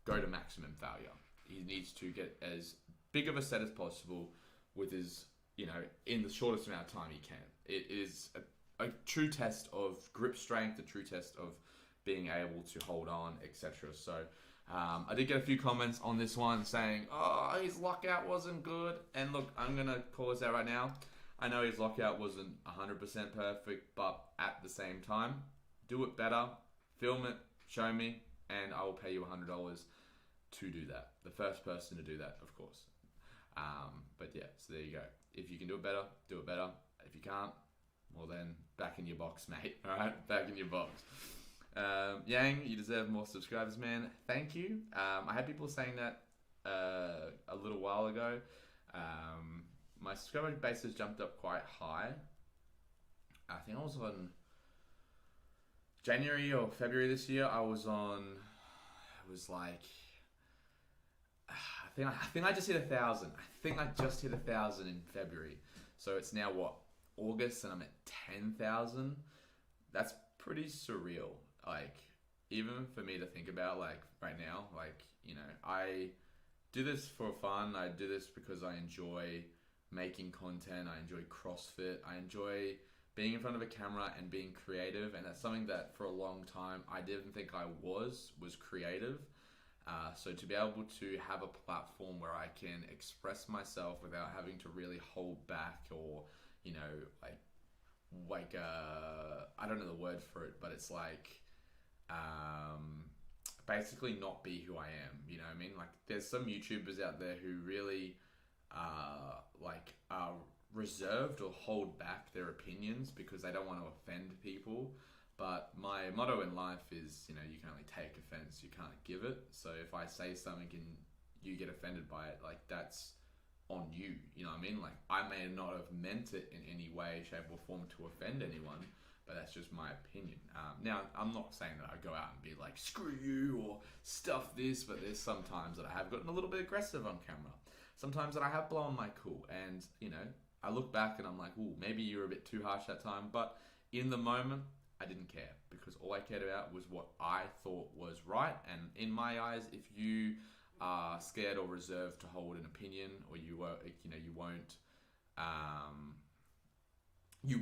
go to maximum failure. He needs to get as big of a set as possible with his, in the shortest amount of time he can. It is a true test of grip strength, a true test of being able to hold on, etc. So I did get a few comments on this one saying, oh, his lockout wasn't good. And look, I'm going to call this out right now. I know his lockout wasn't 100% perfect, but at the same time, do it better, film it, show me, and I will pay you $100 to do that. The first person to do that, of course. But yeah, so there you go. If you can do it better, do it better. If you can't, well then, back in your box, mate. All right, back in your box. Yang, you deserve more subscribers, man. Thank you. I had people saying that a little while ago. My subscriber base has jumped up quite high. I think I was on January or February this year. I was on. It was like. I think I just hit 1,000. I think I just hit 1,000 in February. So it's now what, August, and I'm at 10,000. That's pretty surreal. Like, even for me to think about, like, right now, like, you know, I do this for fun. I do this because I enjoy making content. I enjoy CrossFit. I enjoy being in front of a camera and being creative. And that's something that for a long time I didn't think I was creative. So to be able to have a platform where I can express myself without having to really hold back or, you know, like I don't know the word for it, but it's like, basically not be who I am, you know what I mean? Like, there's some YouTubers out there who really, are reserved or hold back their opinions because they don't want to offend people. But my motto in life is, you know, you can only take offense, you can't give it. So if I say something and you get offended by it, like, that's on you, you know what I mean? Like, I may not have meant it in any way, shape or form to offend anyone, but that's just my opinion. Now, I'm not saying that I go out and be like, screw you or stuff this, but there's some times that I have gotten a little bit aggressive on camera. Sometimes that I have blown my cool, and, you know, I look back and I'm like, ooh, maybe you were a bit too harsh that time, but in the moment, I didn't care, because all I cared about was what I thought was right. And in my eyes, if you are scared or reserved to hold an opinion, or you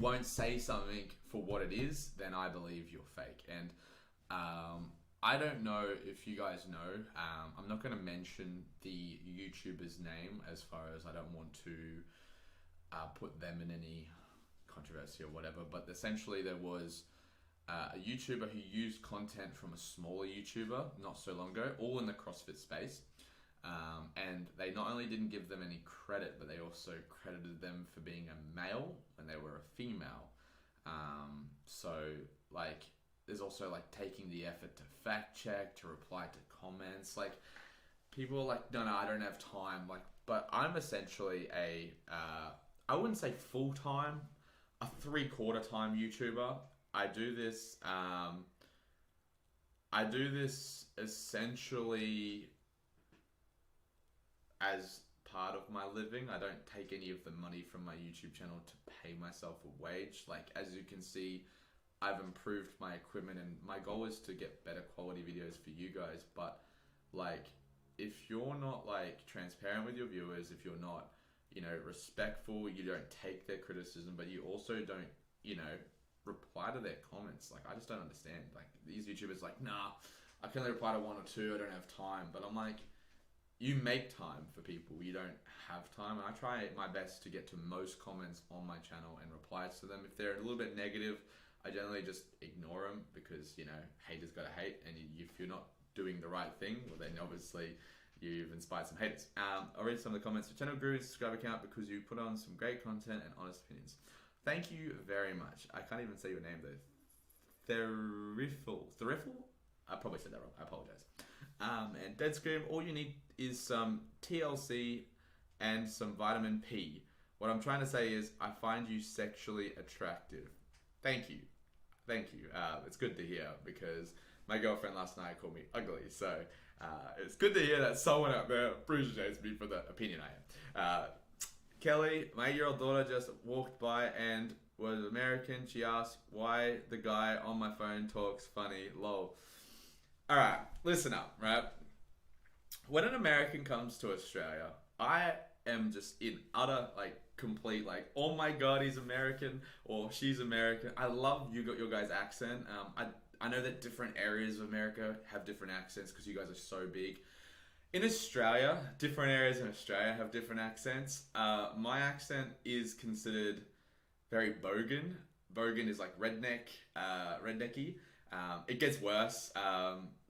won't say something for what it is, then I believe you're fake. And I don't know if you guys know. I'm not going to mention the YouTuber's name, as far as I don't want to put them in any controversy or whatever. But essentially, there was a YouTuber who used content from a smaller YouTuber not so long ago, all in the CrossFit space. And they not only didn't give them any credit, but they also credited them for being a male when they were a female. So, like, there's also, like, taking the effort to fact check, to reply to comments. Like, people are like, no, I don't have time. Like, but I'm essentially I wouldn't say full-time, a 3/4 time YouTuber. I do this essentially as part of my living. I don't take any of the money from my YouTube channel to pay myself a wage. Like, as you can see, I've improved my equipment, and my goal is to get better quality videos for you guys. But, like, if you're not, like, transparent with your viewers, if you're not, you know, respectful, you don't take their criticism, but you also don't, you know, reply to their comments. Like, I just don't understand. Like, these YouTubers like, nah, I can only reply to 1 or 2, I don't have time. But I'm like, you make time for people, you don't have time. And I try my best to get to most comments on my channel and reply to them. If they're a little bit negative, I generally just ignore them, because, you know, haters gotta hate, and if you're not doing the right thing, well, then obviously you've inspired some haters. I'll read some of the comments. The channel grew its subscriber count because you put on some great content and honest opinions. Thank you very much. I can't even say your name though. Theriffle? I probably said that wrong. I apologize. And Dead Scream, all you need is some TLC and some vitamin P. What I'm trying to say is, I find you sexually attractive. Thank you. Thank you. It's good to hear, because my girlfriend last night called me ugly. So it's good to hear that someone out there appreciates me for the opinion I am. Kelly, my 8-year-old daughter just walked by and was American. She asked why the guy on my phone talks funny. Lol. Alright, listen up, right? When an American comes to Australia, I am just in utter, like, complete, like, oh my god, he's American, or she's American. I love your guys' accent. I know that different areas of America have different accents because you guys are so big. In Australia, different areas in Australia have different accents. My accent is considered very bogan. Bogan is like rednecky. It gets worse.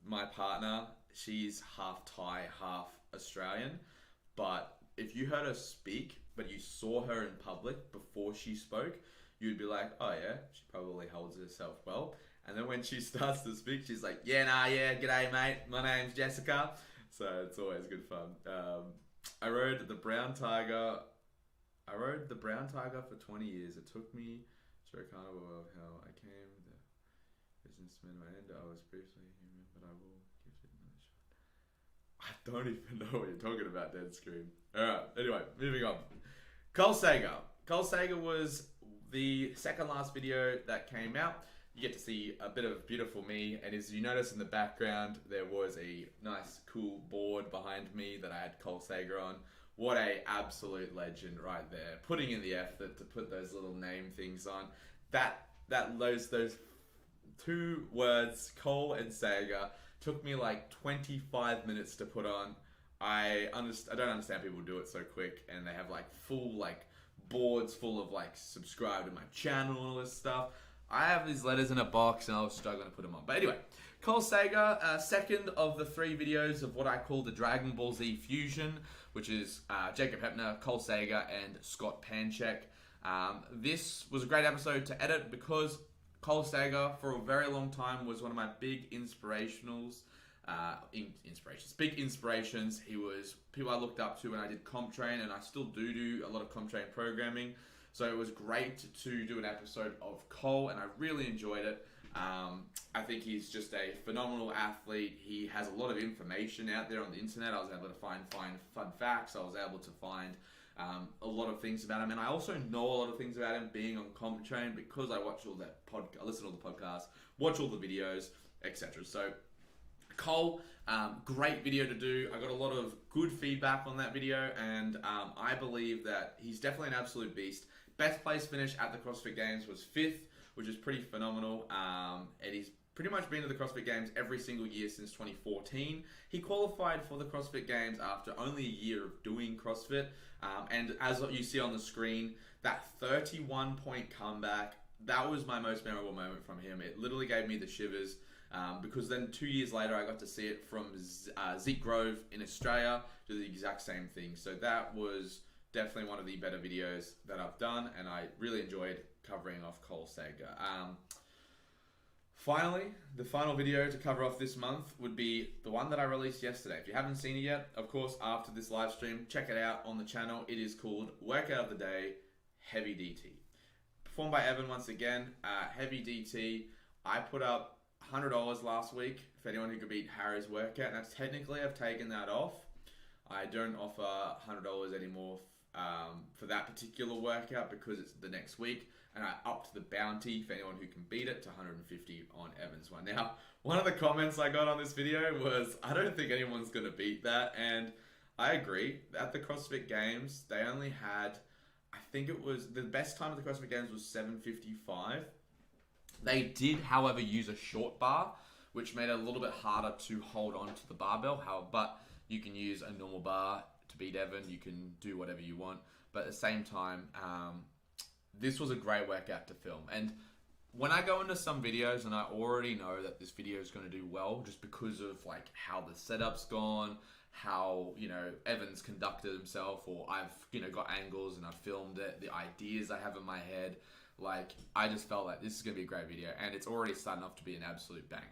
My partner, she's half Thai, half Australian. But if you heard her speak, but you saw her in public before she spoke, you'd be like, oh yeah, she probably holds herself well. And then when she starts to speak, she's like, g'day mate, my name's Jessica. So it's always good fun. I rode the brown tiger for 20 years. It took me to a carnival of how I came, the businessman I end. I was briefly human, but I will give it another shot. I don't even know what you're talking about, dead screen. Alright, anyway, moving on. Cole Sager. Cole Sager was the second last video that came out. You get to see a bit of beautiful me, and as you notice in the background, there was a nice cool board behind me that I had Cole Sager on. What a absolute legend right there. Putting in the effort to put those little name things on. Those two words, Cole and Sager, took me like 25 minutes to put on. I don't understand people do it so quick, and they have like full like boards full of like subscribe to my channel and all this stuff. I have these letters in a box and I was struggling to put them on. But anyway, Cole Sager, second of the 3 videos of what I call the Dragon Ball Z Fusion, which is Jacob Heppner, Cole Sager, and Scott Panchek. This was a great episode to edit because Cole Sager, for a very long time, was one of my big inspirations. He was people I looked up to when I did comp train, and I still do a lot of comp train programming. So it was great to do an episode of Cole, and I really enjoyed it. I think he's just a phenomenal athlete. He has a lot of information out there on the internet. I was able to find fun facts. I was able to find a lot of things about him, and I also know a lot of things about him being on comp train because I watch all that I listen to all the podcasts, watch all the videos, etc. So Cole, great video to do. I got a lot of good feedback on that video, and I believe that he's definitely an absolute beast. Best place finish at the CrossFit Games was 5th, which is pretty phenomenal. And he's pretty much been to the CrossFit Games every single year since 2014. He qualified for the CrossFit Games after only a year of doing CrossFit. And as you see on the screen, that 31-point comeback, that was my most memorable moment from him. It literally gave me the shivers. Because then 2 years later, I got to see it from Zeke Grove in Australia, do the exact same thing. So that was definitely one of the better videos that I've done, and I really enjoyed covering off Cole Sager. Finally, the final video to cover off this month would be the one that I released yesterday. If you haven't seen it yet, of course, after this live stream, check it out on the channel. It is called Workout of the Day, Heavy DT. Performed by Evan once again. Heavy DT, I put up $100 last week for anyone who could beat Harry's workout. Now technically I've taken that off. I don't offer $100 anymore for that particular workout because it's the next week, and I upped the bounty for anyone who can beat it to $150 on Evan's one. Now, one of the comments I got on this video was, I don't think anyone's going to beat that, and I agree. At the CrossFit Games, they only had, I think it was, the best time at the CrossFit Games was 7:55. They did, however, use a short bar, which made it a little bit harder to hold on to the barbell. But you can use a normal bar to beat Evan. You can do whatever you want. But at the same time, this was a great workout to film. And when I go into some videos and I already know that this video is going to do well just because of like how the setup's gone, how, Evan's conducted himself, or I've, got angles and I've filmed it, the ideas I have in my head. Like, I just felt like this is going to be a great video, and it's already starting off to be an absolute banger.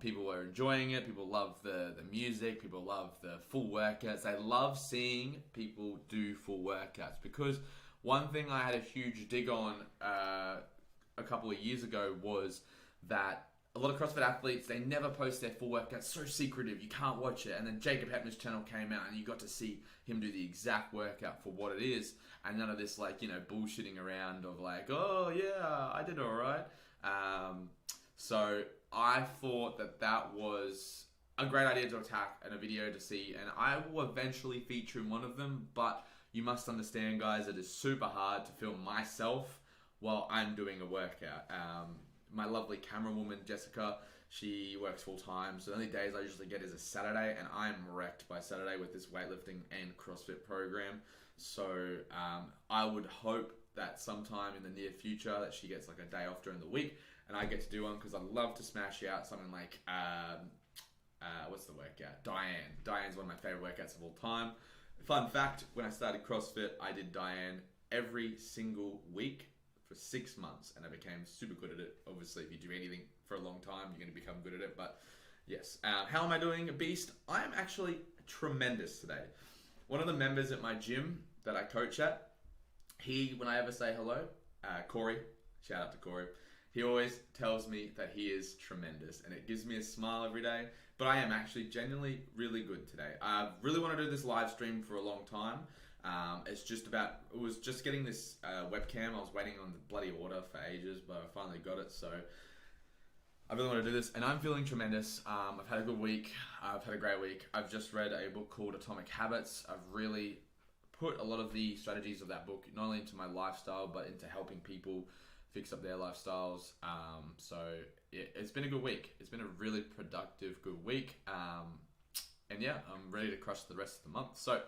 People are enjoying it. People love the music. People love the full workouts. They love seeing people do full workouts, because one thing I had a huge dig on a couple of years ago was that a lot of CrossFit athletes, they never post their full workouts. So secretive, you can't watch it. And then Jacob Heppner's channel came out and you got to see him do the exact workout for what it is. And none of this bullshitting around of like, oh yeah, I did all right. So I thought that was a great idea to attack in a video to see. And I will eventually feature in one of them. But you must understand, guys, it is super hard to film myself while I'm doing a workout. My lovely camera woman, Jessica, she works full time. So the only days I usually get is a Saturday, and I'm wrecked by Saturday with this weightlifting and CrossFit program. So I would hope that sometime in the near future that she gets like a day off during the week and I get to do one, because I love to smash out something like, what's the workout? Diane. Diane's one of my favorite workouts of all time. Fun fact, when I started CrossFit, I did Diane every single week for 6 months, and I became super good at it. Obviously, if you do anything for a long time, you're going to become good at it. But yes, how am I doing, a beast? I am actually tremendous today. One of the members at my gym that I coach at, when I ever say hello, Corey, shout out to Corey, he always tells me that he is tremendous, and it gives me a smile every day. But I am actually genuinely really good today. I really want to do this live stream for a long time. It was just getting this webcam. I was waiting on the bloody order for ages, but I finally got it. So I really want to do this, and I'm feeling tremendous. I've had a good week. I've had a great week. I've just read a book called Atomic Habits. I've really put a lot of the strategies of that book not only into my lifestyle, but into helping people fix up their lifestyles. So yeah, it's been a good week. It's been a really productive, good week. And yeah, I'm ready to crush the rest of the month. So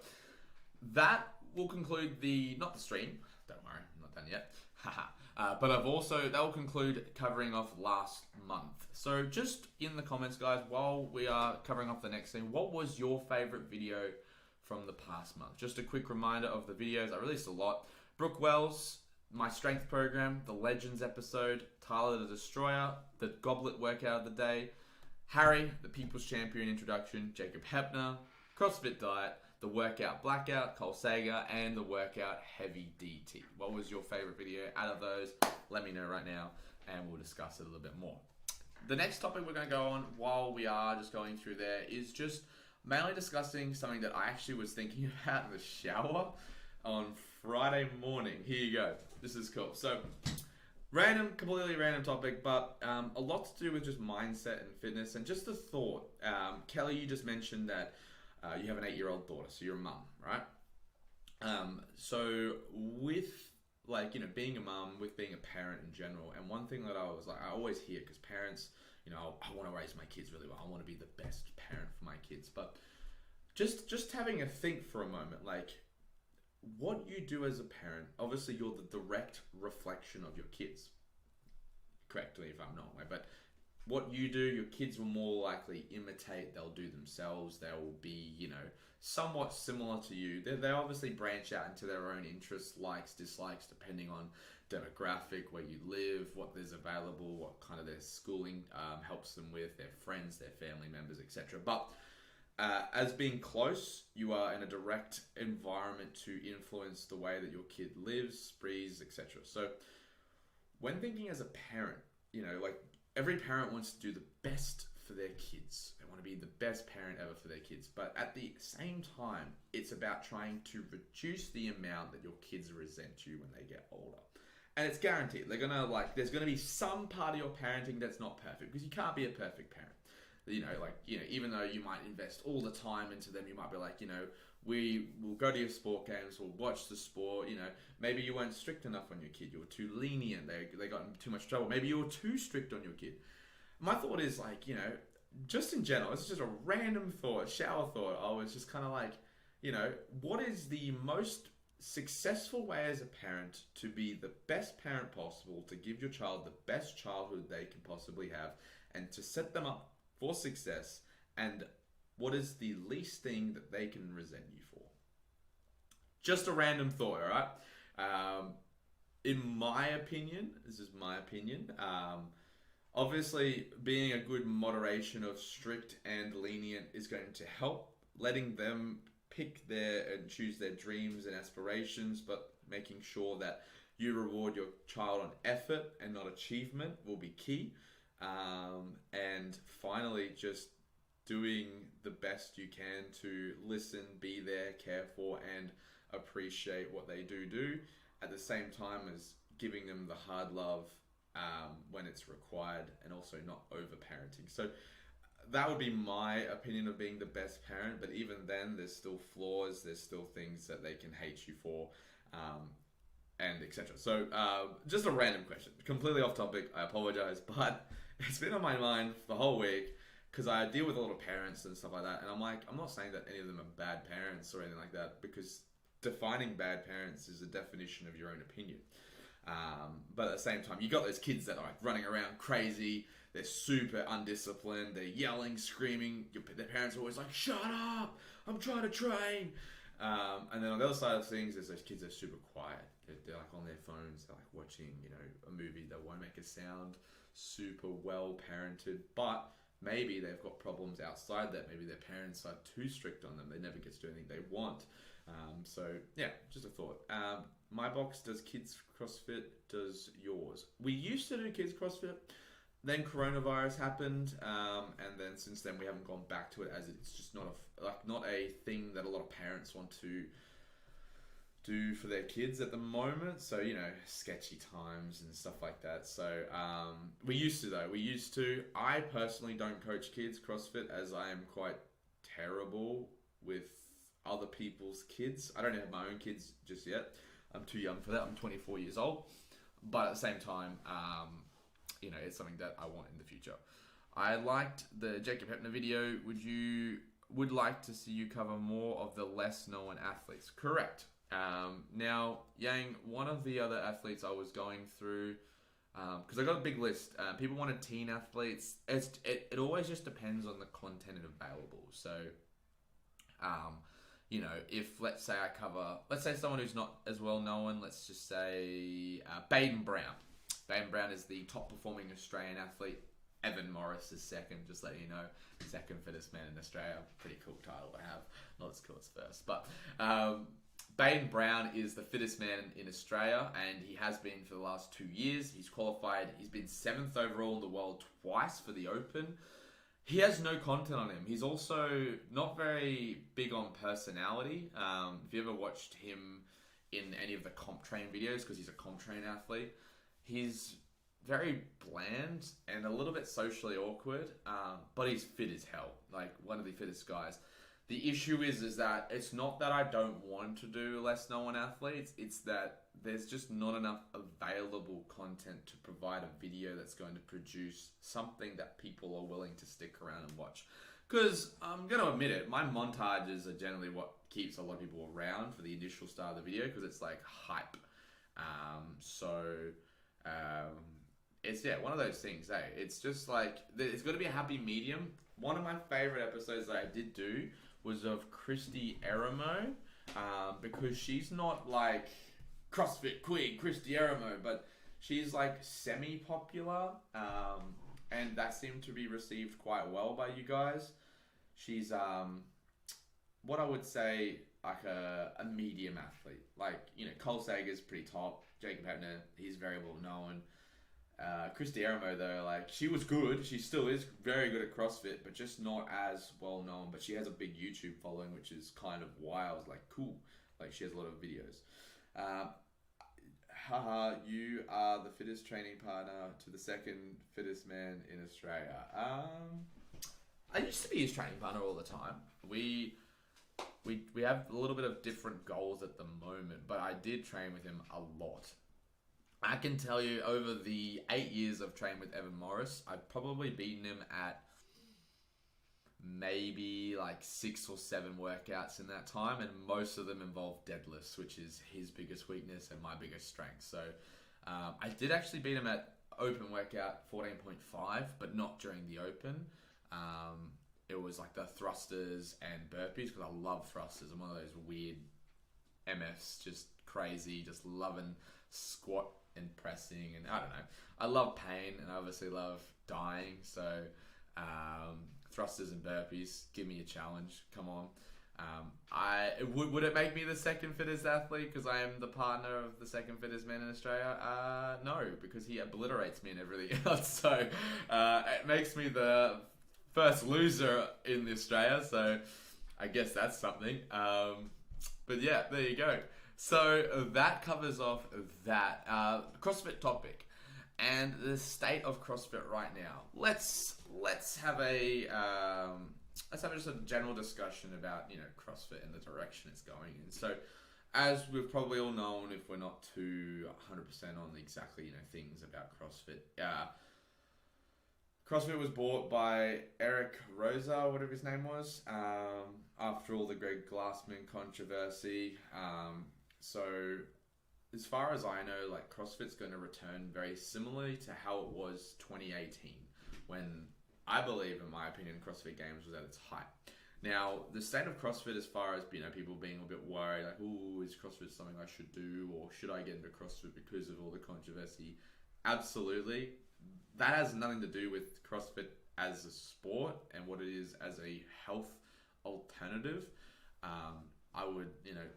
that will conclude not the stream. Don't worry, I'm not done yet. But that will conclude covering off last month. So just in the comments, guys, while we are covering off the next thing, what was your favorite video from the past month? Just a quick reminder of the videos. I released a lot. Brooke Wells, my strength program, the Legends episode, Tyler the Destroyer, the Goblet workout of the day, Harry, the People's Champion introduction, Jacob Heppner, CrossFit diet, the workout blackout, Cole Sager, and the workout heavy DT. What was your favorite video out of those? Let me know right now, and we'll discuss it a little bit more. The next topic we're going to go on while we are just going through there is just mainly discussing something that I actually was thinking about in the shower on Friday morning. Here you go. This is cool. So, completely random topic, but a lot to do with just mindset and fitness, and just the thought. Kelly, you just mentioned that you have an 8-year-old daughter, so you're a mum, right? So with being a mum, with being a parent in general, and one thing that I always hear, because parents, I want to raise my kids really well. I want to be the best parent for my kids, but just having a think for a moment, what you do as a parent, obviously you're the direct reflection of your kids. Correct me if I'm wrong, but what you do, your kids will more likely imitate. They'll do themselves. They'll be, somewhat similar to you. They obviously branch out into their own interests, likes, dislikes, depending on demographic, where you live, what there's available, what kind of their schooling helps them with, their friends, their family members, etc. But as being close, you are in a direct environment to influence the way that your kid lives, breathes, etc. So when thinking as a parent, every parent wants to do the best for their kids. They want to be the best parent ever for their kids. But at the same time, it's about trying to reduce the amount that your kids resent you when they get older. And it's guaranteed. They're going to there's going to be some part of your parenting that's not perfect, because you can't be a perfect parent. Even though you might invest all the time into them, you might be we will go to your sport games, we'll watch the sport, maybe you weren't strict enough on your kid, you were too lenient, they got in too much trouble, maybe you were too strict on your kid. My thought is just in general, it's just a random thought, shower thought. I was just kind of what is the most successful way as a parent to be the best parent possible, to give your child the best childhood they can possibly have, and to set them up for success, and what is the least thing that they can resent you for? Just a random thought, all right? In my opinion, this is my opinion, obviously being a good moderation of strict and lenient is going to help, letting them pick and choose their dreams and aspirations, but making sure that you reward your child on effort and not achievement will be key. And finally, just doing the best you can to listen, be there, care for, and appreciate what they do, at the same time as giving them the hard love when it's required, and also not over-parenting. So that would be my opinion of being the best parent, but even then, there's still flaws, there's still things that they can hate you for. and etc. So just a random question, completely off topic. I apologize, but it's been on my mind the whole week because I deal with a lot of parents and stuff like that, and I'm like, I'm not saying that any of them are bad parents or anything like that, because defining bad parents is a definition of your own opinion. But at the same time, you got those kids that are like running around crazy. They're super undisciplined. They're yelling, screaming. Their parents are always like, "Shut up! I'm trying to train." And then on the other side of things, there's those kids that are super quiet. They're like on their phones. They're like watching, a movie that won't make a sound. Super well parented, but maybe they've got problems outside that. Maybe their parents are too strict on them. They never get to do anything they want. So yeah, just a thought. My box does kids CrossFit. Does yours? We used to do kids CrossFit. Then coronavirus happened, and then since then we haven't gone back to it, as it's just not a thing that a lot of parents want to do for their kids at the moment. So sketchy times and stuff like that. So we used to though. I personally don't coach kids CrossFit as I am quite terrible with other people's kids. I don't have my own kids just yet. I'm too young for that. I'm 24 years old, but at the same time, it's something that I want in the future. I liked the Jacob Heppner video. Would like to see you cover more of the less known athletes. Correct. Now, Yang, one of the other athletes I was going through, because I got a big list. People wanted teen athletes. It always just depends on the content available. So, if let's say someone who's not as well known, let's just say Baden Brown. Baden Brown is the top performing Australian athlete. Evan Morris is second, just letting you know. Second fittest man in Australia. Pretty cool title to have. Not as cool as first. But Baden Brown is the fittest man in Australia, and he has been for the last 2 years. He's qualified. He's been 7th overall in the world twice for the Open. He has no content on him. He's also not very big on personality. If you ever watched him in any of the comp train videos, because he's a comp train athlete, he's very bland and a little bit socially awkward, but he's fit as hell. Like one of the fittest guys. The issue is that it's not that I don't want to do less known athletes. It's that there's just not enough available content to provide a video that's going to produce something that people are willing to stick around and watch. Because I'm going to admit it, my montages are generally what keeps a lot of people around for the initial start of the video, because it's like hype. It's one of those things, eh? It's just like, it's got to be a happy medium. One of my favorite episodes that I did do was of Christy Eremo, because she's not like CrossFit Queen Christy Eremo, but she's like semi-popular, and that seemed to be received quite well by you guys. She's what I would say like a medium athlete. Like, Cole Sager's pretty top. Jacob Heppner, he's very well known. Christy Eremo though, like, she was good. She still is very good at CrossFit, but just not as well known. But she has a big YouTube following, which is kind of wild. Like, cool. Like, she has a lot of videos. You are the fittest training partner to the second fittest man in Australia. I used to be his training partner all the time. We have a little bit of different goals at the moment, but I did train with him a lot. I can tell you, over the 8 years I've trained with Evan Morris, I've probably beaten him at maybe like 6 or 7 workouts in that time, and most of them involve deadlifts, which is his biggest weakness and my biggest strength. So I did actually beat him at open workout 14.5, but not during the open. It was like the thrusters and burpees, because I love thrusters. I'm one of those weird MFs, just crazy, just loving squat and pressing, and I don't know. I love pain, and I obviously love dying, so thrusters and burpees, give me a challenge, come on. Would it make me the second fittest athlete because I am the partner of the second fittest man in Australia? No, because he obliterates me and everything else, so it makes me the first loser in Australia, so I guess that's something. But yeah, there you go. So that covers off that CrossFit topic and the state of CrossFit right now. Let's have just a general discussion about CrossFit and the direction it's going in. So as we've probably all known, if we're not too 100% on exactly, things about CrossFit, CrossFit was bought by Eric Roza, whatever his name was, after all the Greg Glassman controversy. So as far as I know, like, CrossFit's going to return very similarly to how it was 2018, when I believe, in my opinion, CrossFit Games was at its height. Now, the state of CrossFit, as far as, people being a bit worried, like, ooh, is CrossFit something I should do, or should I get into CrossFit because of all the controversy? Absolutely. That has nothing to do with CrossFit as a sport and what it is as a health alternative. I would,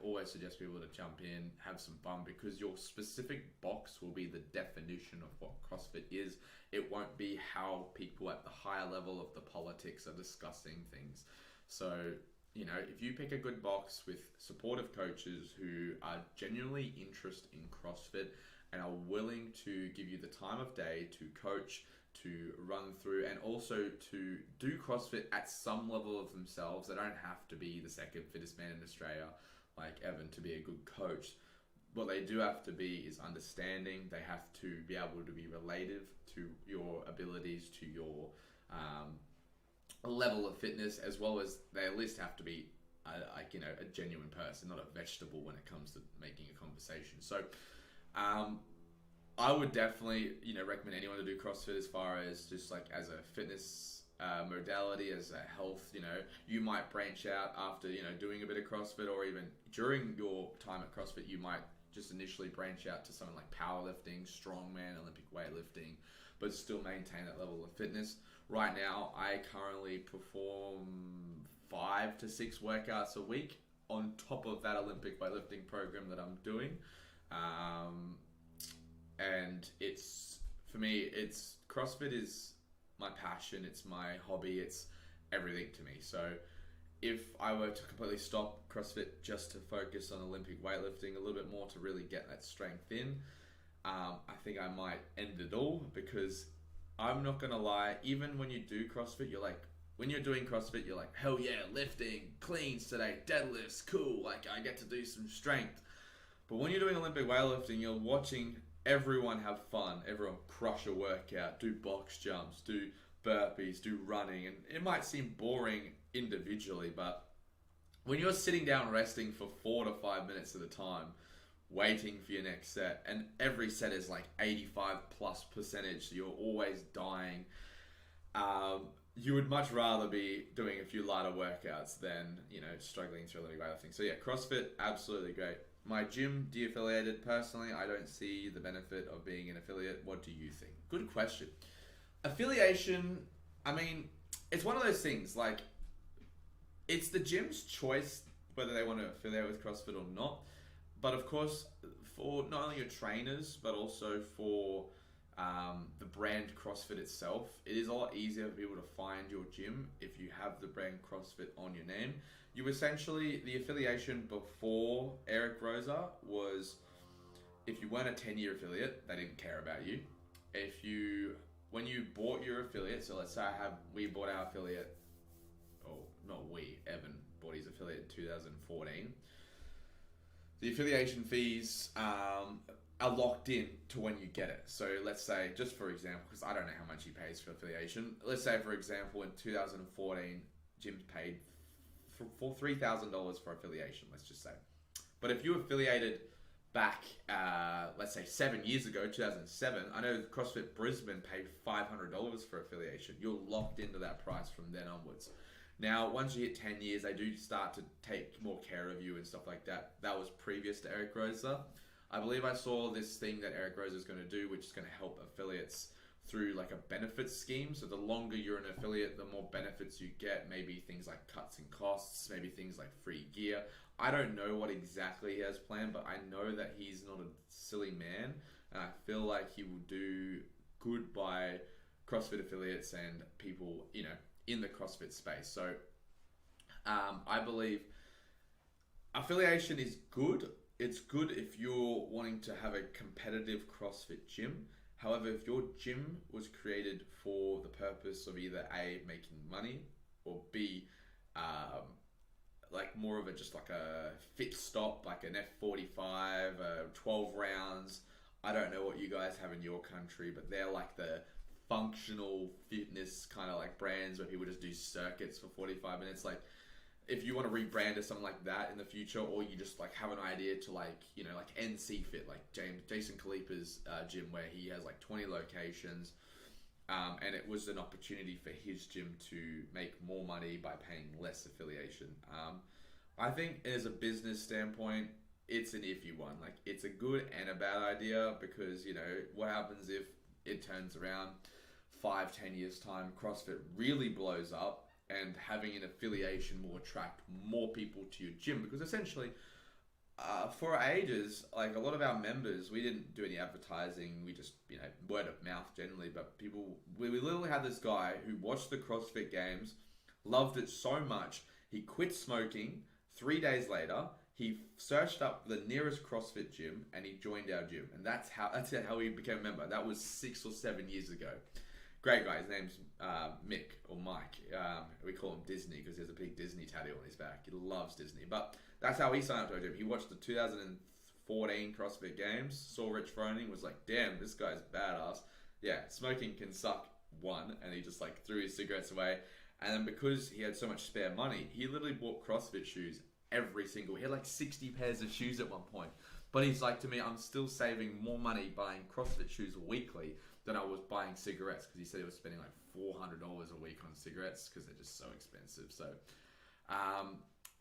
always suggest people to jump in, have some fun, because your specific box will be the definition of what CrossFit is. It won't be how people at the higher level of the politics are discussing things. So, if you pick a good box with supportive coaches who are genuinely interested in CrossFit and are willing to give you the time of day to coach, to run through, and also to do CrossFit at some level of themselves. They don't have to be the second fittest man in Australia, like Evan, to be a good coach. What they do have to be is understanding. They have to be able to be relative to your abilities, to your level of fitness, as well as they at least have to be a genuine person, not a vegetable when it comes to making a conversation. So I would definitely recommend anyone to do CrossFit, as far as just like as a fitness modality, as a health. You might branch out after doing a bit of CrossFit, or even during your time at CrossFit, you might just initially branch out to something like powerlifting, strongman, Olympic weightlifting, but still maintain that level of fitness. Right now, I currently perform 5 to 6 workouts a week on top of that Olympic weightlifting program that I'm doing. And for me, CrossFit is my passion, it's my hobby, it's everything to me. So if I were to completely stop CrossFit just to focus on Olympic weightlifting a little bit more to really get that strength in, I think I might end it all, because I'm not gonna lie, even when you do CrossFit, when you're doing CrossFit, you're like, hell yeah, lifting, cleans today, deadlifts, cool, like I get to do some strength. But when you're doing Olympic weightlifting, you're watching everyone have fun, everyone crush a workout, do box jumps, do burpees, do running, and it might seem boring individually, but when you're sitting down resting for 4 to 5 minutes at a time, waiting for your next set, and every set is like 85+%, so you're always dying, you would much rather be doing a few lighter workouts than struggling through Olympic weightlifting. So yeah, CrossFit, absolutely great. My gym, de-affiliated. Personally, I don't see the benefit of being an affiliate. What do you think? Good question. Affiliation, it's one of those things, like, it's the gym's choice whether they want to affiliate with CrossFit or not. But of course, for not only your trainers, but also for the brand CrossFit itself, it is a lot easier for people to find your gym if you have the brand CrossFit on your name. You essentially, the affiliation before Eric Roza was, if you weren't a 10-year affiliate, they didn't care about you. When you bought your affiliate, so let's say we bought our affiliate, Evan bought his affiliate in 2014. The affiliation fees are locked in to when you get it. So let's say, just for example, because I don't know how much he pays for affiliation. Let's say, for example, in 2014, Jim paid for $3,000 for affiliation, let's just say. But if you affiliated back, let's say 7 years ago, 2007, I know CrossFit Brisbane paid $500 for affiliation. You're locked into that price from then onwards. Now, once you hit 10 years, they do start to take more care of you and stuff like that. That was previous to Eric Roza. I believe I saw this thing that Eric Roza is going to do, which is going to help affiliates through like a benefits scheme. So the longer you're an affiliate, the more benefits you get. Maybe things like cuts in costs, maybe things like free gear. I don't know what exactly he has planned, but I know that he's not a silly man. And I feel like he will do good by CrossFit affiliates and people, in the CrossFit space. So I believe affiliation is good. It's good if you're wanting to have a competitive CrossFit gym. However, if your gym was created for the purpose of either A, making money, or B, like more of a just like a fit stop, like an F45, 12 rounds. I don't know what you guys have in your country, but they're like the functional fitness kind of like brands where people just do circuits for 45 minutes. Like if you want to rebrand to something like that in the future, or you just like have an idea to like, you know, like NC Fit, like Jason Khalipa's gym, where he has like 20 locations. And it was an opportunity for his gym to make more money by paying less affiliation. I think as a business standpoint, it's an iffy one. Like it's a good and a bad idea, because, you know, what happens if it turns around 5-10 years time, CrossFit really blows up, and having an affiliation will attract more people to your gym, because essentially for ages, like a lot of our members, we didn't do any advertising. We just, you know, word of mouth generally. But people, we literally had this guy who watched the CrossFit Games, loved it so much, he quit smoking. 3 days later, he searched up the nearest CrossFit gym and he joined our gym. And that's how he became a member. That was 6 or 7 years ago. Great guy. His name's Mick or Mike. We call him Disney because he has a big Disney tattoo on his back. He loves Disney. But that's how he signed up to our gym. He watched the 2014 CrossFit Games, saw Rich Froning, was like, damn, this guy's badass. Yeah, smoking can suck, one. And he just like threw his cigarettes away. And then because he had so much spare money, he literally bought CrossFit shoes he had like 60 pairs of shoes at one point. But he's like, to me, I'm still saving more money buying CrossFit shoes weekly than I was buying cigarettes, because he said he was spending like $400 a week on cigarettes because they're just so expensive. So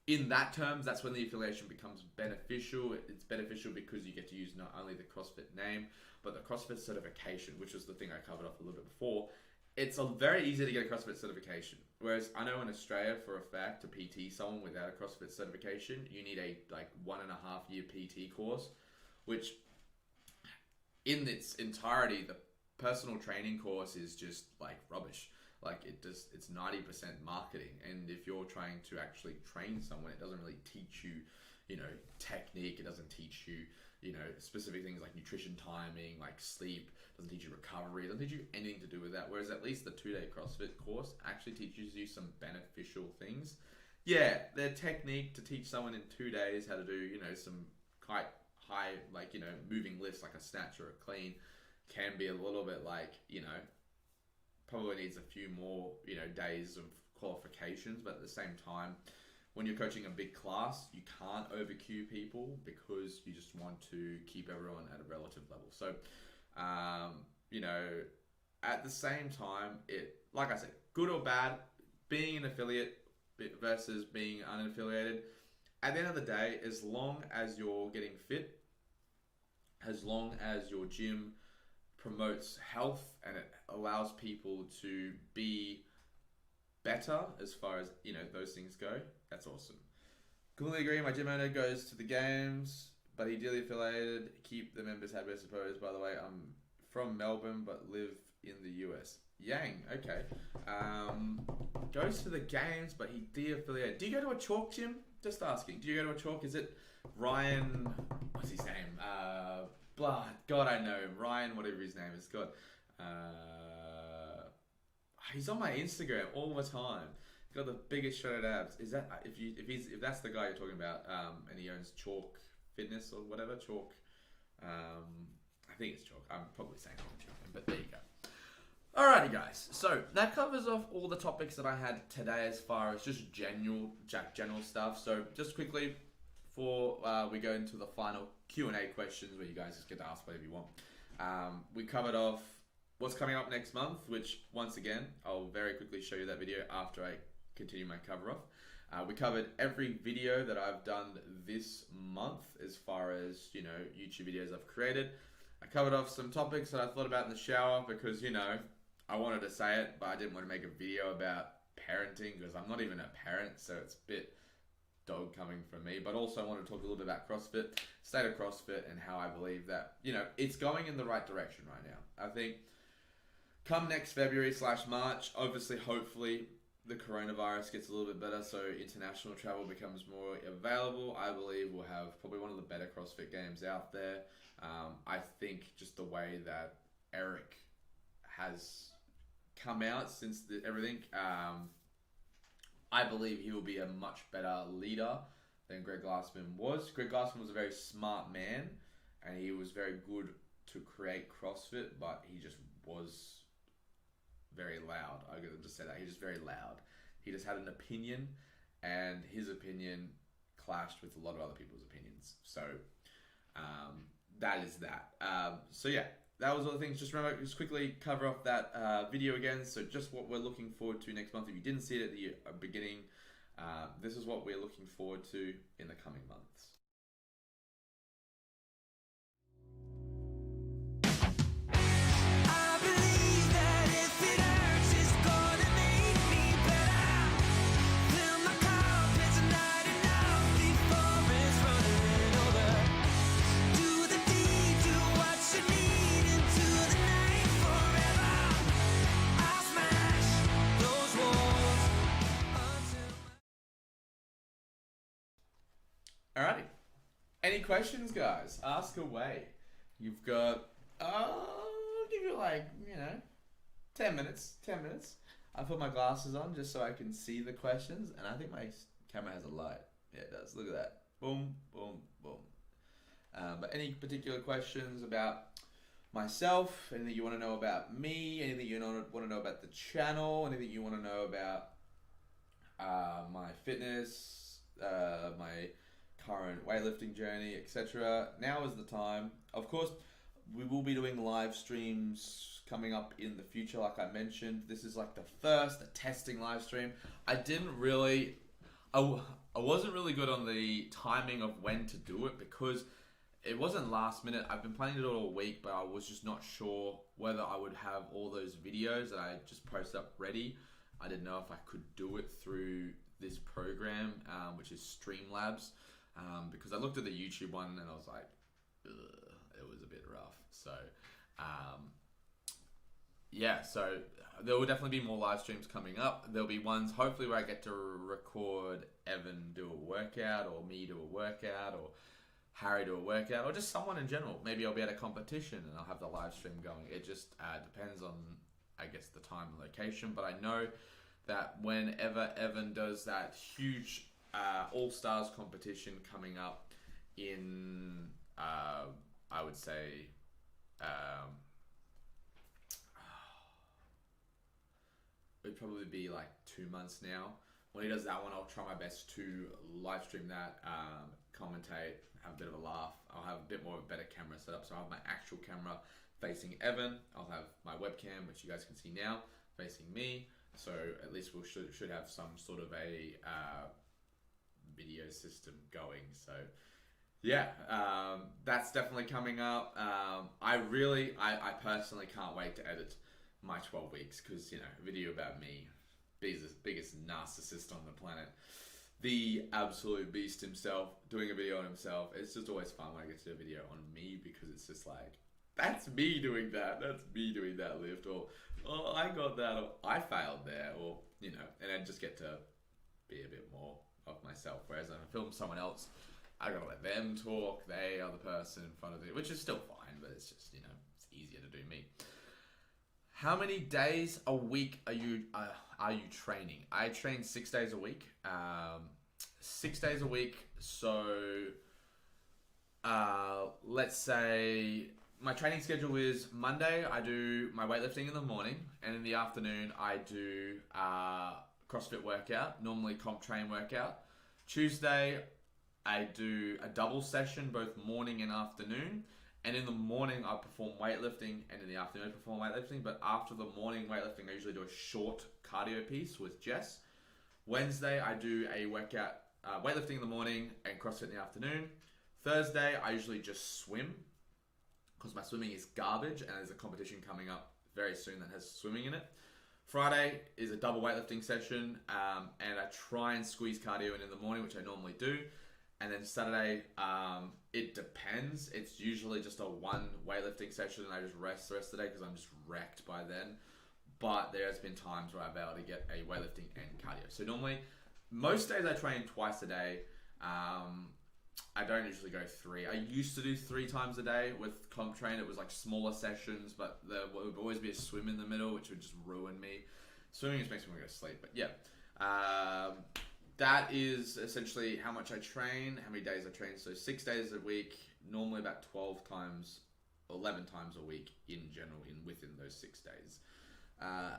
in that terms, that's when the affiliation becomes beneficial. It's beneficial because you get to use not only the CrossFit name, but the CrossFit certification, which was the thing I covered off a little bit before. It's very easy to get a CrossFit certification. Whereas I know in Australia, for a fact, to PT someone without a CrossFit certification, you need a like 1.5 year PT course, which in its entirety, the personal training course is just like rubbish. Like it's 90% marketing. And if you're trying to actually train someone, it doesn't really teach you, you know, technique. It doesn't teach you, you know, specific things like nutrition timing, like sleep. Doesn't teach you recovery. It doesn't teach you anything to do with that. Whereas at least the 2-day CrossFit course actually teaches you some beneficial things. Yeah, their technique to teach someone in 2 days how to do, you know, some quite high, like, you know, moving lifts like a snatch or a clean can be a little bit like, you know, probably needs a few more, you know, days of qualifications. But at the same time, when you're coaching a big class, you can't over-cue people because you just want to keep everyone at a relative level. So, you know, at the same time, it, like I said, good or bad, being an affiliate versus being unaffiliated, at the end of the day, as long as you're getting fit, as long as your gym promotes health and it allows people to be better as far as, you know, those things go, that's awesome. Completely agree. My gym owner goes to the games, but he dearly affiliated. Keep the members happy, I suppose. By the way, I'm from Melbourne but live in the US. Yang, okay. Goes to the games, but he de-affiliated. Do you go to a chalk gym? Just asking. Do you go to a chalk? Is it Ryan? What's his name? God, I know him. Ryan, whatever his name is. God. He's on my Instagram all the time. He's got the biggest shredded abs. Is that if that's the guy you're talking about? And he owns Chalk Fitness or whatever. Chalk. I think it's Chalk. I'm probably saying it wrong, but there you go. Alrighty, guys. So that covers off all the topics that I had today, as far as just general stuff. So just quickly, before we go into the final Q&A questions, where you guys just get to ask whatever you want. We covered off what's coming up next month, which once again, I'll very quickly show you that video after I continue my cover off. We covered every video that I've done this month, as far as, you know, YouTube videos I've created. I covered off some topics that I thought about in the shower because, you know, I wanted to say it, but I didn't want to make a video about parenting because I'm not even a parent, so it's a bit dog coming from me. But also I want to talk a little bit about CrossFit, state of CrossFit, and how I believe that, you know, it's going in the right direction right now. I think come next February/March, obviously, hopefully, the coronavirus gets a little bit better, so international travel becomes more available. I believe we'll have probably one of the better CrossFit games out there. I think just the way that Eric has come out since everything, I believe he will be a much better leader than Greg Glassman was. Greg Glassman was a very smart man, and he was very good to create CrossFit, but he just was very loud. I gotta just say that. He was just very loud. He just had an opinion, and his opinion clashed with a lot of other people's opinions. So that is that. So yeah, that was all the things. Just remember, just quickly cover off that video again. So just what we're looking forward to next month. If you didn't see it at the beginning, this is what we're looking forward to in the coming months. Alrighty. Any questions, guys? Ask away. You've got, I'll give you 10 minutes. 10 minutes. I put my glasses on just so I can see the questions, and I think my camera has a light. Yeah, it does. Look at that. Boom, boom, boom. But any particular questions about myself, anything you want to know about me, anything you want to know about the channel, anything you want to know about my fitness, my current weightlifting journey, etc. Now is the time. Of course, we will be doing live streams coming up in the future, like I mentioned. This is like the first testing live stream. I wasn't really good on the timing of when to do it because it wasn't last minute. I've been planning to do it all week, but I was just not sure whether I would have all those videos that I just posted up ready. I didn't know if I could do it through this program, which is Streamlabs. Because I looked at the YouTube one and I was like, ugh, it was a bit rough. So, so there will definitely be more live streams coming up. There'll be ones hopefully where I get to record Evan do a workout, or me do a workout, or Harry do a workout, or just someone in general. Maybe I'll be at a competition and I'll have the live stream going. It just depends on, I guess, the time and location. But I know that whenever Evan does that huge All-Stars competition coming up in, I would say, it'd probably be like 2 months now. When he does that one, I'll try my best to live stream that, commentate, have a bit of a laugh. I'll have a bit more of a better camera setup. So I'll have my actual camera facing Evan. I'll have my webcam, which you guys can see now, facing me. So at least we should have some sort of a video system going. So yeah, that's definitely coming up. I personally can't wait to edit my 12 weeks because, a video about me, biggest narcissist on the planet, the absolute beast himself, doing a video on himself. It's just always fun when I get to do a video on me because it's just like, that's me doing that. That's me doing that lift, or oh, I got that, or I failed there, or and I just get to be a bit more of myself. Whereas if I film someone else, I gotta let them talk. They are the person in front of it, which is still fine, but it's just it's easier to do me. How many days a week are you training? I train 6 days a week. 6 days a week. So let's say my training schedule is Monday, I do my weightlifting in the morning, and in the afternoon I do CrossFit workout, normally comp train workout. Tuesday I do a double session, both morning and afternoon. And in the morning I perform weightlifting, and in the afternoon I perform weightlifting. But after the morning weightlifting, I usually do a short cardio piece with Jess. Wednesday I do a workout, weightlifting in the morning and CrossFit in the afternoon. Thursday I usually just swim, because my swimming is garbage, and there's a competition coming up very soon that has swimming in it. Friday is a double weightlifting session, and I try and squeeze cardio in the morning, which I normally do. And then Saturday, it depends. It's usually just a one weightlifting session, and I just rest the rest of the day because I'm just wrecked by then. But there's been times where I've been able to get a weightlifting and cardio. So normally, most days I train twice a day. I don't usually go 3. I used to do 3 times a day with comp train. It was like smaller sessions, but there would always be a swim in the middle, which would just ruin me. Swimming just makes me want to go to sleep. But yeah, That is essentially how much I train, how many days I train. So 6 days a week, normally about 12 times, 11 times a week in general, within those 6 days.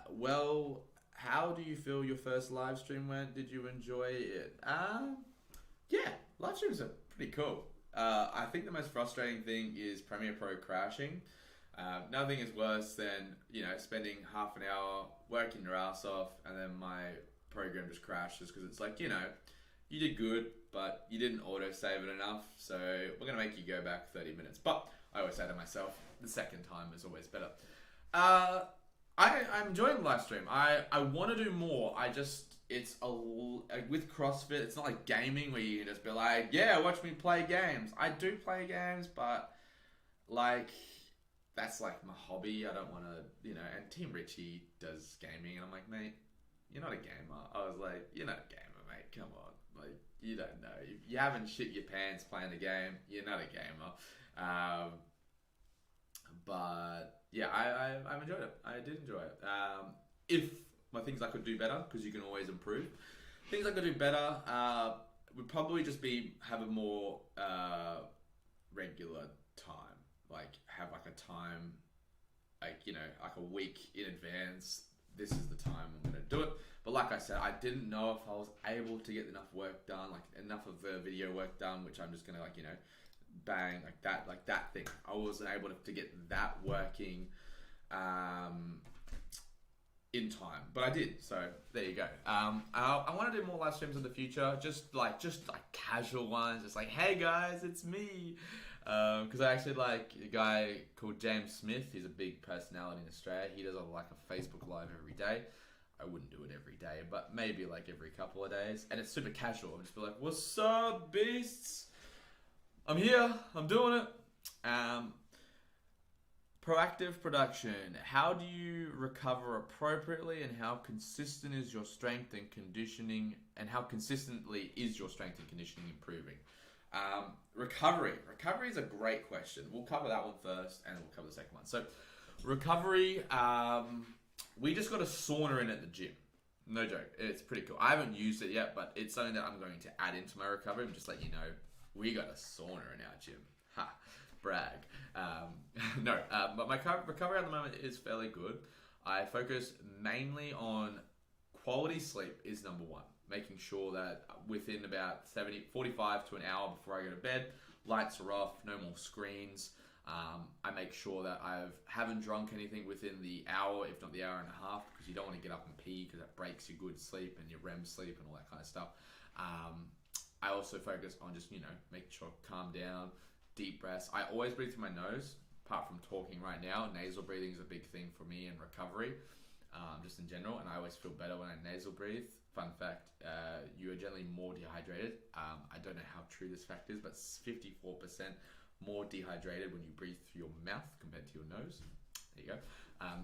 Well, how do you feel your first live stream went? Did you enjoy it? Yeah, live streams are pretty cool. I think the most frustrating thing is Premiere Pro crashing. Nothing is worse than, spending half an hour working your ass off and then my program just crashes because it's like, you did good, but you didn't auto-save it enough, so we're going to make you go back 30 minutes. But I always say to myself, the second time is always better. I'm enjoying the live stream. I want to do more. With CrossFit, it's not like gaming where you can just be like, yeah, watch me play games. I do play games, but that's like my hobby. I don't want to, and Team Richie does gaming, and I'm like, mate, you're not a gamer. I was like, you're not a gamer, mate. Come on. Like, you don't know. You haven't shit your pants playing the game. You're not a gamer. But yeah, I've enjoyed it. I did enjoy it. If my things I could do better, because you can always improve. Things I could do better would probably just be have a more regular time. Like have like a time, like a week in advance. This is the time I'm going to do it. But like I said, I didn't know if I was able to get enough work done, like enough of the video work done, which I'm just going to bang, like that thing. I wasn't able to get that working in time, but I did. So there you go. I want to do more live streams in the future, just casual ones, just like, hey guys, it's me. Because I actually like a guy called James Smith. He's a big personality in Australia. He does a Facebook Live every day. I wouldn't do it every day, but maybe like every couple of days. And it's super casual. I'll just be like, what's up, beasts? I'm here. I'm doing it. Proactive production. How do you recover appropriately, and how consistent is your strength and conditioning, and how consistently is your strength and conditioning improving? Recovery. Recovery is a great question. We'll cover that one first, and we'll cover the second one. So, recovery. We just got a sauna in at the gym. No joke. It's pretty cool. I haven't used it yet, but it's something that I'm going to add into my recovery. I'm just let you know, we got a sauna in our gym. Ha. Brag. But my recovery at the moment is fairly good. I focus mainly on quality sleep is number one. Making sure that within about 45 to an hour before I go to bed, lights are off, no more screens. I make sure that I haven't drunk anything within the hour, if not the hour and a half, because you don't want to get up and pee because that breaks your good sleep and your REM sleep and all that kind of stuff. I also focus on just, making sure I calm down, deep breaths. I always breathe through my nose, apart from talking right now. Nasal breathing is a big thing for me in recovery, just in general, and I always feel better when I nasal breathe. Fun fact, you are generally more dehydrated. I don't know how true this fact is, but 54% more dehydrated when you breathe through your mouth compared to your nose. There you go.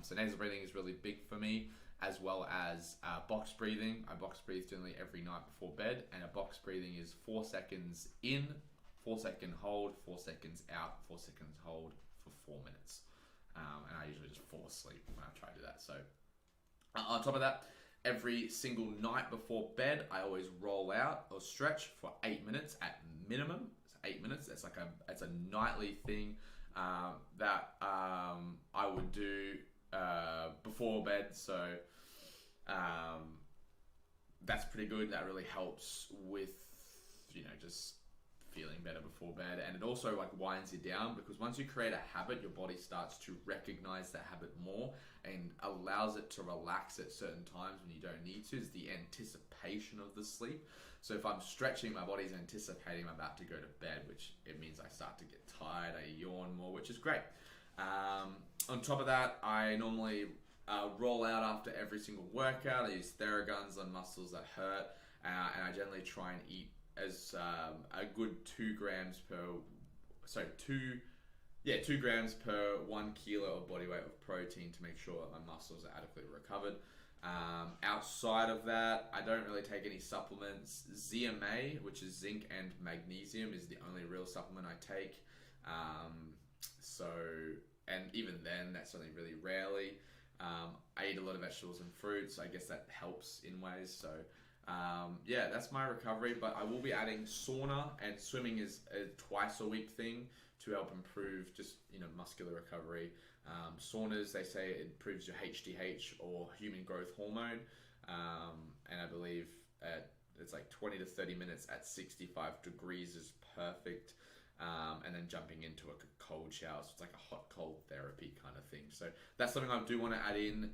So nasal breathing is really big for me, as well as box breathing. I box breathe generally every night before bed, and a box breathing is 4 seconds in, 4 second hold, 4 seconds out, 4 seconds hold for 4 minutes. And I usually just fall asleep when I try to do that. So on top of that, every single night before bed, I always roll out or stretch for 8 minutes at minimum. It's 8 minutes. It's a nightly thing that I would do before bed. So that's pretty good. That really helps with just feeling better before bed, and it also winds you down, because once you create a habit, your body starts to recognize that habit more and allows it to relax at certain times when you don't need to. Is the anticipation of the sleep. So if I'm stretching, my body's anticipating I'm about to go to bed, which it means I start to get tired, I yawn more, which is great. On top of that, I normally roll out after every single workout. I use Theraguns on muscles that hurt, and I generally try and eat as a good 2 grams per 1 kilo of body weight of protein to make sure that my muscles are adequately recovered. Outside of that, I don't really take any supplements. ZMA, which is zinc and magnesium, is the only real supplement I take. And even then, that's only really rarely. I eat a lot of vegetables and fruits. I guess that helps in ways. So yeah, that's my recovery. But I will be adding sauna, and swimming is a twice a week thing to help improve just muscular recovery. Saunas, they say it improves your HGH or human growth hormone, and I believe it's like 20 to 30 minutes at 65 degrees is perfect. And then jumping into a cold shower, so it's like a hot cold therapy kind of thing. So that's something I do want to add in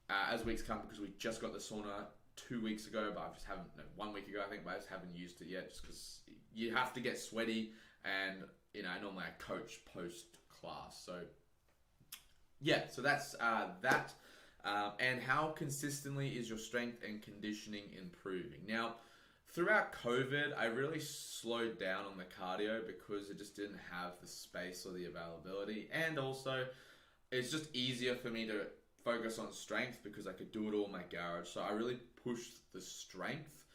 as weeks come, because we just got the sauna 2 weeks ago, but I just haven't, no, 1 week ago I think, but I just haven't used it yet, just because you have to get sweaty, and normally I coach post class. So yeah, so that's that. And how consistently is your strength and conditioning improving? Now, throughout COVID, I really slowed down on the cardio because it just didn't have the space or the availability. And also, it's just easier for me to focus on strength because I could do it all in my garage. So I really pushed the strength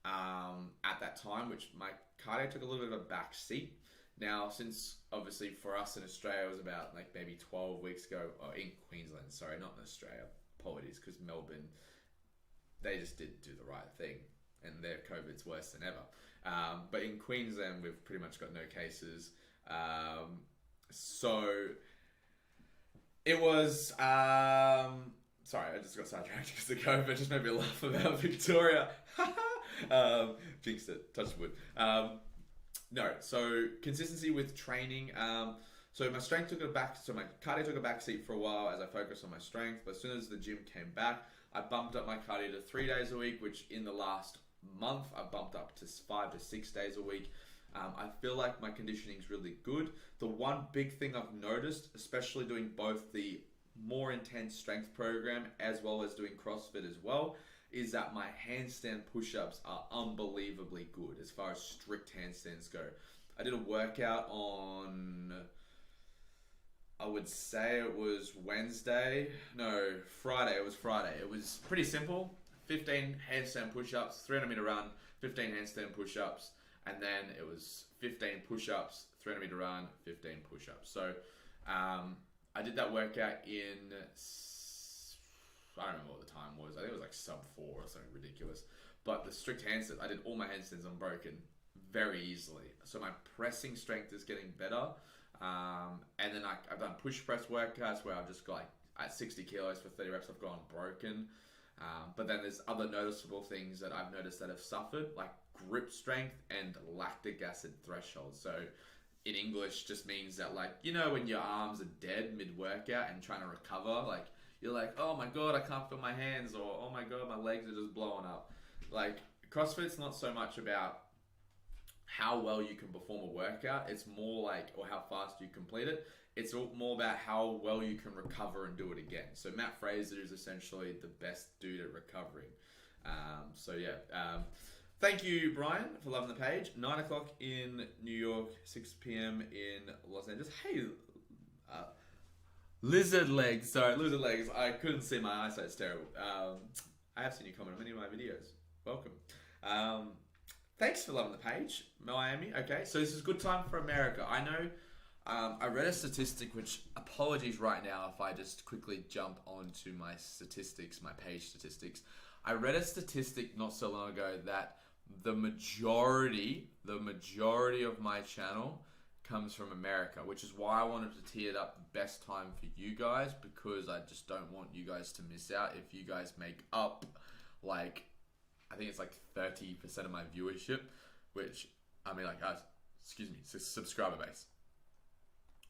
at that time, which my cardio took a little bit of a back seat. Now, since obviously for us in Australia, it was about like maybe 12 weeks ago, or in Queensland, sorry, not in Australia, apologies, because Melbourne, they just didn't do the right thing. And their COVID's worse than ever. But in Queensland, we've pretty much got no cases. So it was... sorry, I just got sidetracked because the COVID just made me laugh about Victoria. Jinxed it, touched wood. No, so consistency with training. So my strength took a back... So my cardio took a back seat for a while as I focused on my strength. But as soon as the gym came back, I bumped up my cardio to 3 days a week, which in the last month I bumped up to 5 to 6 days a week. I feel like my conditioning is really good. The one big thing I've noticed, especially doing both the more intense strength program as well as doing CrossFit as well, is that my handstand push-ups are unbelievably good as far as strict handstands go. I did a workout on, I would say it was Friday. It was Friday. It was pretty simple. 15 handstand push-ups, 300 meter run, 15 handstand push-ups, and then it was 15 push-ups, 300 meter run, 15 push-ups. So I did that workout in, I don't remember what the time was. I think it was like sub 4 or something ridiculous. But the strict handstands, I did all my handstands unbroken very easily. So my pressing strength is getting better. And then I've done push press workouts where I've just got like at 60 kilos for 30 reps, I've gone broken. But then there's other noticeable things that I've noticed that have suffered, like grip strength and lactic acid threshold. So in English just means that, like, when your arms are dead mid-workout and trying to recover, like you're like, oh my God, I can't feel my hands, or oh my God, my legs are just blowing up. Like CrossFit's not so much about how well you can perform a workout. It's more like, or how fast you complete it. It's more about how well you can recover and do it again. So Matt Fraser is essentially the best dude at recovering. So yeah, thank you, Brian, for loving the page. 9 o'clock in New York, 6 p.m. in Los Angeles. Hey, lizard legs. I couldn't see, my eyesight's terrible. I have seen you comment on many of my videos. Welcome. Thanks for loving the page, Miami. Okay, so this is a good time for America. I know. I read a statistic, which, apologies right now if I just quickly jump onto my statistics, my page statistics. I read a statistic not so long ago that the majority of my channel comes from America, which is why I wanted to tee it up the best time for you guys, because I just don't want you guys to miss out. If you guys make up, like, I think it's like 30% of my viewership, which, I mean, like, subscriber base.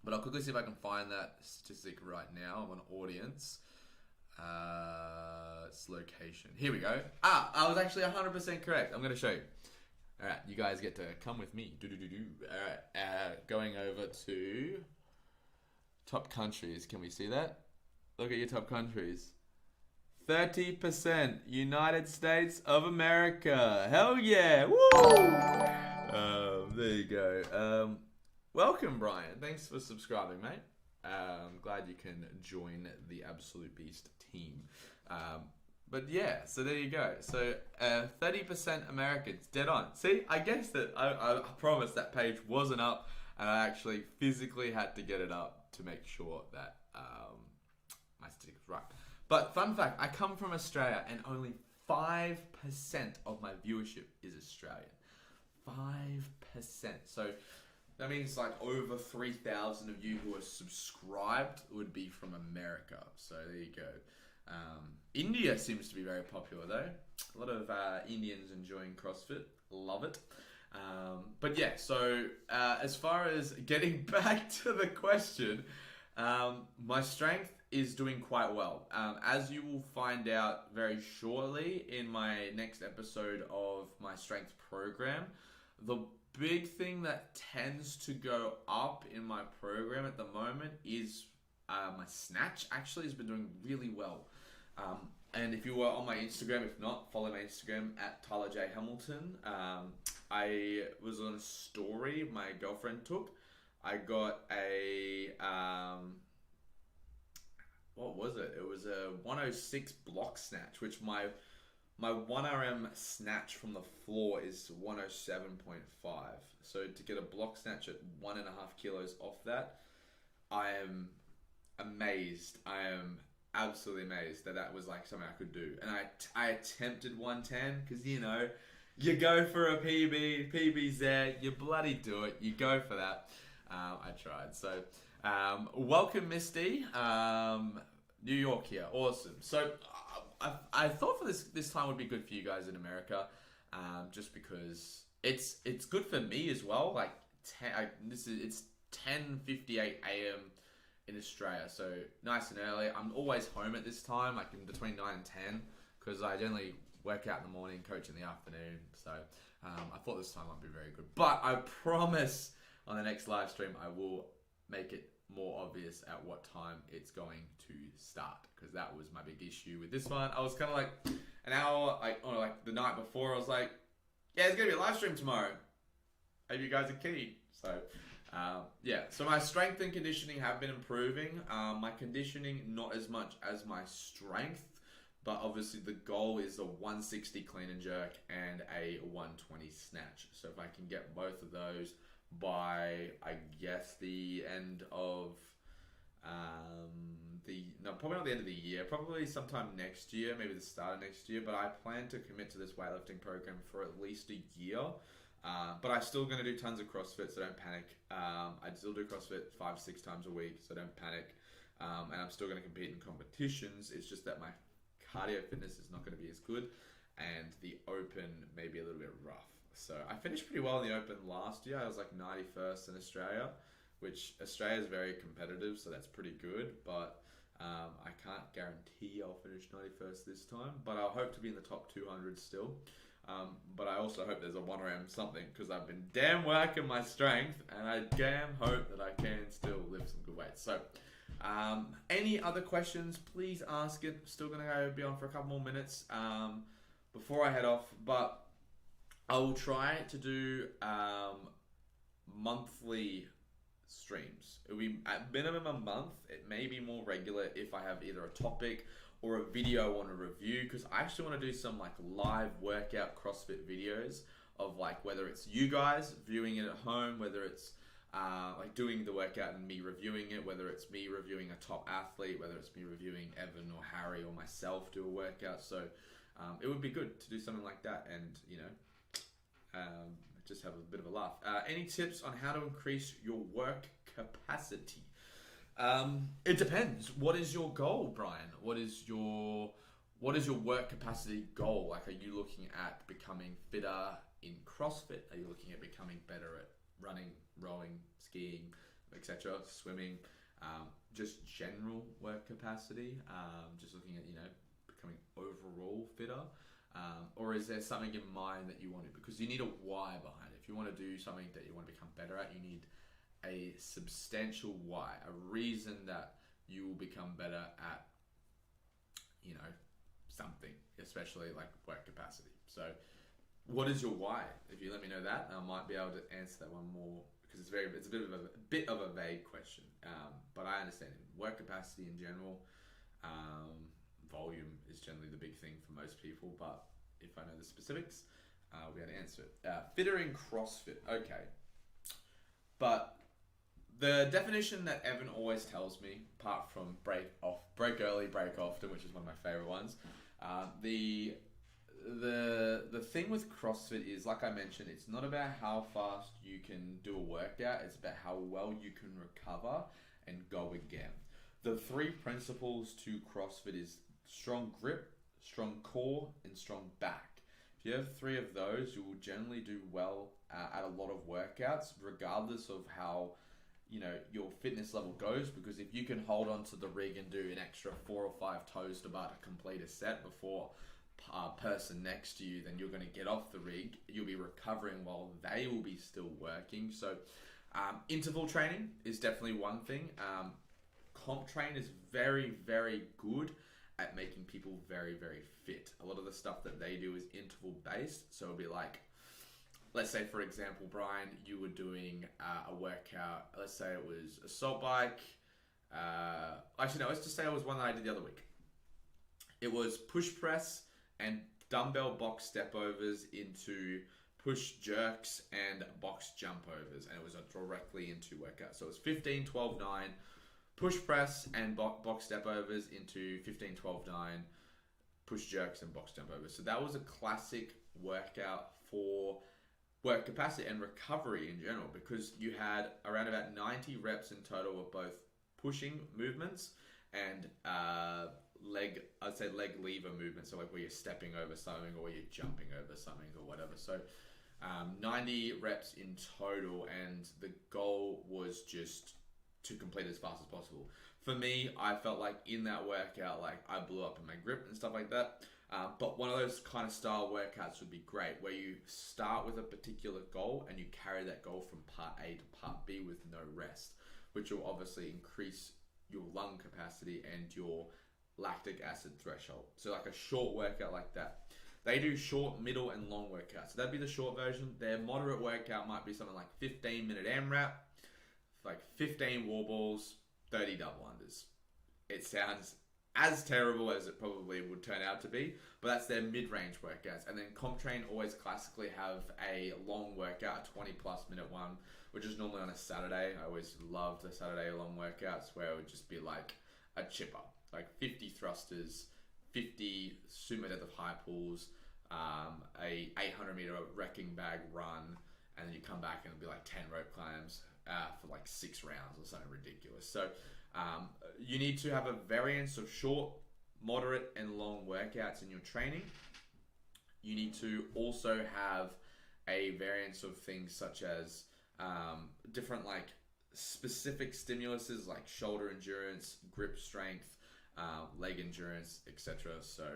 But I'll quickly see if I can find that statistic right now. I'm on audience. It's location. Here we go. I was actually 100% correct. I'm going to show you. All right, you guys get to come with me. All right, going over to top countries. Can we see that? Look at your top countries. 30% United States of America. Hell yeah! Woo! There you go. Welcome, Brian. Thanks for subscribing, mate. I'm glad you can join the Absolute Beast team. But yeah, so there you go. So 30% Americans, dead on. See, I guessed it. I promised that page wasn't up, and I actually physically had to get it up to make sure that my statistic was right. But fun fact, I come from Australia and only 5% of my viewership is Australian. 5%. So that means like over 3,000 of you who are subscribed would be from America. So there you go. India seems to be very popular though. A lot of Indians enjoying CrossFit. Love it. But yeah, so as far as getting back to the question, my strength is doing quite well. As you will find out very shortly in my next episode of my strength program, the big thing that tends to go up in my program at the moment is my snatch actually has been doing really well. And if you were on my Instagram, if not, follow my Instagram at Tyler J. Hamilton. I was on a story my girlfriend took. I got a, what was it? It was a 106 block snatch, which my 1RM snatch from the floor is 107.5. So to get a block snatch at 1.5 kilos off that, I am amazed. I am absolutely amazed that was like something I could do. And I attempted 110 because, you know, you go for a PB's there, you bloody do it, you go for that. I tried. So welcome, Misty. New York here, awesome. So I thought for this time would be good for you guys in America, just because it's good for me as well. Like it's 10:58 a.m. in Australia, so nice and early. I'm always home at this time, like in between 9 and 10, because I generally work out in the morning, coach in the afternoon. So I thought this time might be very good. But I promise on the next live stream I will make it more obvious at what time it's going to start, because that was my big issue with this one. I was kind of like an hour, like the night before, I was like, yeah, it's gonna be a live stream tomorrow. Hope you guys are keen. So yeah, so my strength and conditioning have been improving. My conditioning not as much as my strength, but obviously the goal is a 160 clean and jerk and a 120 snatch. So if I can get both of those by, I guess, the end of probably not the end of the year, probably sometime next year, maybe the start of next year, but I plan to commit to this weightlifting program for at least a year. But I'm still going to do tons of CrossFit, so don't panic. I still do CrossFit 5-6 times a week, so don't panic. And I'm still going to compete in competitions. It's just that my cardio fitness is not going to be as good, and the open may be a little bit rough. So I finished pretty well in the open last year. I was like 91st in Australia, which Australia is very competitive, so that's pretty good. But I can't guarantee I'll finish 91st this time, but I'll hope to be in the top 200 still. But I also hope there's a 1RM something, because I've been damn working my strength, and I damn hope that I can still lift some good weights. So any other questions, please ask it. Still going to be on for a couple more minutes before I head off, but I will try to do monthly streams. It'll be at minimum a month. It may be more regular if I have either a topic or a video I want to review, because I actually want to do some like live workout CrossFit videos of like whether it's you guys viewing it at home, whether it's like doing the workout and me reviewing it, whether it's me reviewing a top athlete, whether it's me reviewing Evan or Harry or myself do a workout. So it would be good to do something like that, and you know, just have a bit of a laugh. Any tips on how to increase your work capacity? It depends. What is your goal, Brian? What is your work capacity goal? Like, are you looking at becoming fitter in CrossFit? Are you looking at becoming better at running, rowing, skiing, etc., swimming? Just general work capacity. Just looking at, you know, becoming overall fitter. Or is there something in mind that you want to? Because you need a why behind it. If you want to do something that you want to become better at, you need a substantial why, a reason that you will become better at, you know, something, especially like work capacity. So what is your why? If you let me know that, I might be able to answer that one more, because it's a bit of a vague question. But I understand work capacity in general. Volume is generally the big thing for most people, but if I know the specifics, we'll be able to answer it. Fitter in CrossFit, okay. But The definition that Evan always tells me, apart from break early, break often, which is one of my favorite ones, the thing with CrossFit is, like I mentioned, it's not about how fast you can do a workout, it's about how well you can recover and go again. The three principles to CrossFit is strong grip, strong core, and strong back. If you have three of those, you will generally do well at a lot of workouts, regardless of how your fitness level goes, because if you can hold on to the rig and do an extra 4 or 5 toes to bar to complete a set before person next to you, then you're going to get off the rig. You'll be recovering while they will be still working. So interval training is definitely one thing. Comp train is very, very good at making people very, very fit. A lot of the stuff that they do is interval based. So it'll be like, let's say for example, Brian, you were doing a workout. Let's say it was assault bike. Actually, no, let's just say it was one that I did the other week. It was push press and dumbbell box step overs into push jerks and box jump overs, and it was directly into workout. So it was 15, 12, 9, push press and box step overs into 15, 12, 9, push jerks and box jump overs. So that was a classic workout for work capacity and recovery in general, because you had around about 90 reps in total of both pushing movements and leg lever movements, so like where you're stepping over something or you're jumping over something or whatever. So 90 reps in total, and the goal was just to complete as fast as possible. For me, I felt like in that workout, like I blew up in my grip and stuff like that. But one of those kind of style workouts would be great, where you start with a particular goal and you carry that goal from part A to part B with no rest, which will obviously increase your lung capacity and your lactic acid threshold. So like a short workout like that. They do short, middle, and long workouts. So that'd be the short version. Their moderate workout might be something like 15-minute AMRAP, like 15 wall balls, 30 double unders. It sounds as terrible as it probably would turn out to be, but that's their mid-range workouts. And then CompTrain always classically have a long workout, a 20-plus minute one, which is normally on a Saturday. I always loved the Saturday long workouts where it would just be like a chipper, like 50 thrusters, 50 sumo depth of high pulls, a 800-meter wrecking bag run, and then you come back and it'll be like 10 rope climbs for like 6 rounds or something ridiculous. So you need to have a variance of short, moderate, and long workouts in your training. You need to also have a variance of things such as different like specific stimuluses like shoulder endurance, grip strength, leg endurance, etc. So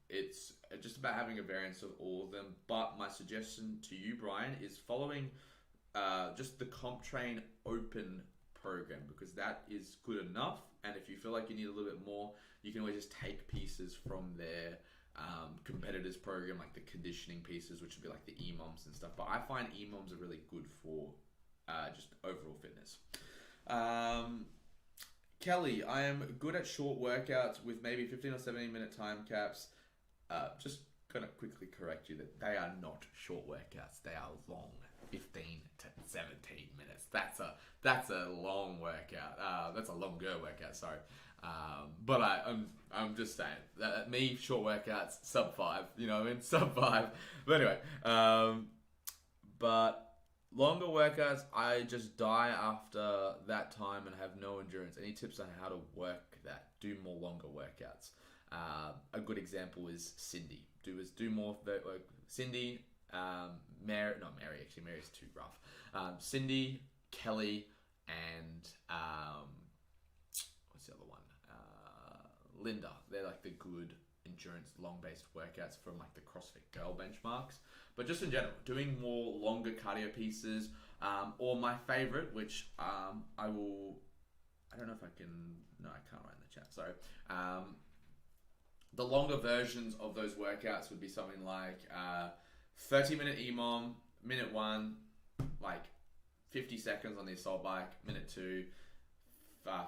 it's just about having a variance of all of them. But my suggestion to you, Brian, is following just the CompTrain open program, because that is good enough. And if you feel like you need a little bit more, you can always just take pieces from their competitors program, like the conditioning pieces, which would be like the EMOMs and stuff. But I find EMOMs are really good for just overall fitness. Kelly, I am good at short workouts with maybe 15 or 17 minute time caps. Just gonna quickly correct you that they are not short workouts. They are long, 15 to 17 minutes. That's a long workout. That's a longer workout. Sorry. But I'm just saying that me short workouts sub 5. You know what I mean? Sub 5. But anyway, but longer workouts, I just die after that time and have no endurance. Any tips on how to work that? Do more longer workouts. A good example is Cindy. Do more Cindy, Mary. Not Mary. Actually, Mary's too rough. Cindy, Kelly, and what's the other one? Linda. They're like the good endurance long-based workouts from like the CrossFit Girl benchmarks. But just in general, doing more longer cardio pieces, or my favorite, which I don't know if I can, no, I can't write in the chat, sorry. The longer versions of those workouts would be something like 30-minute EMOM, minute 1, like 50 seconds on the assault bike, minute 2,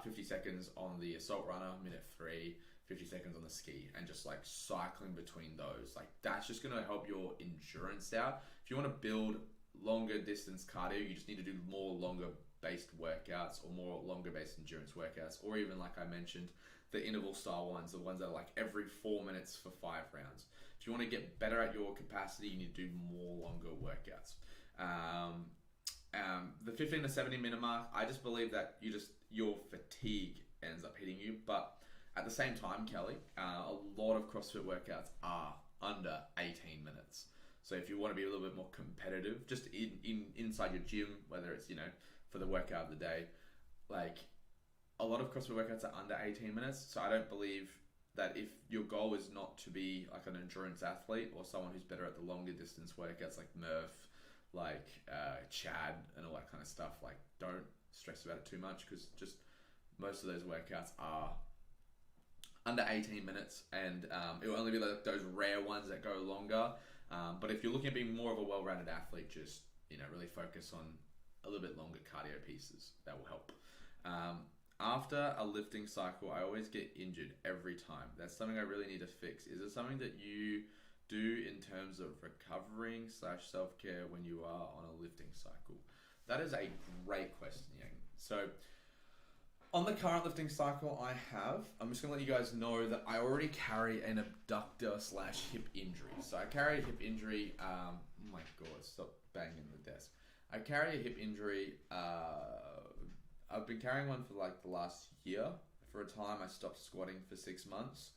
50 seconds on the assault runner, minute 3, 50 seconds on the ski, and just like cycling between those. Like that's just going to help your endurance out. If you want to build longer distance cardio, you just need to do more longer based workouts or more longer based endurance workouts, or even like I mentioned, the interval style ones, the ones that are like every 4 minutes for 5 rounds. If you want to get better at your capacity, you need to do more longer workouts. The 15 to 70 minute mark, I just believe that your fatigue ends up hitting you. But at the same time, Kelly, a lot of CrossFit workouts are under 18 minutes. So if you want to be a little bit more competitive, just inside your gym, whether it's, for the workout of the day, like a lot of CrossFit workouts are under 18 minutes. So I don't believe that if your goal is not to be like an endurance athlete or someone who's better at the longer distance workouts like Murph, like Chad and all that kind of stuff, like don't stress about it too much, because just most of those workouts are under 18 minutes, and it will only be like those rare ones that go longer. But if you're looking at being more of a well-rounded athlete, just really focus on a little bit longer cardio pieces. That will help. After a lifting cycle, I always get injured every time. That's something I really need to fix. Is it something that you do in terms of recovering / self-care when you are on a lifting cycle? That is a great question, Yang. So on the current lifting cycle I'm just going to let you guys know that I already carry an abductor / hip injury. So I carry a hip injury, oh my God, stop banging the desk. I carry a hip injury, I've been carrying one for like the last year. For a time, I stopped squatting for 6 months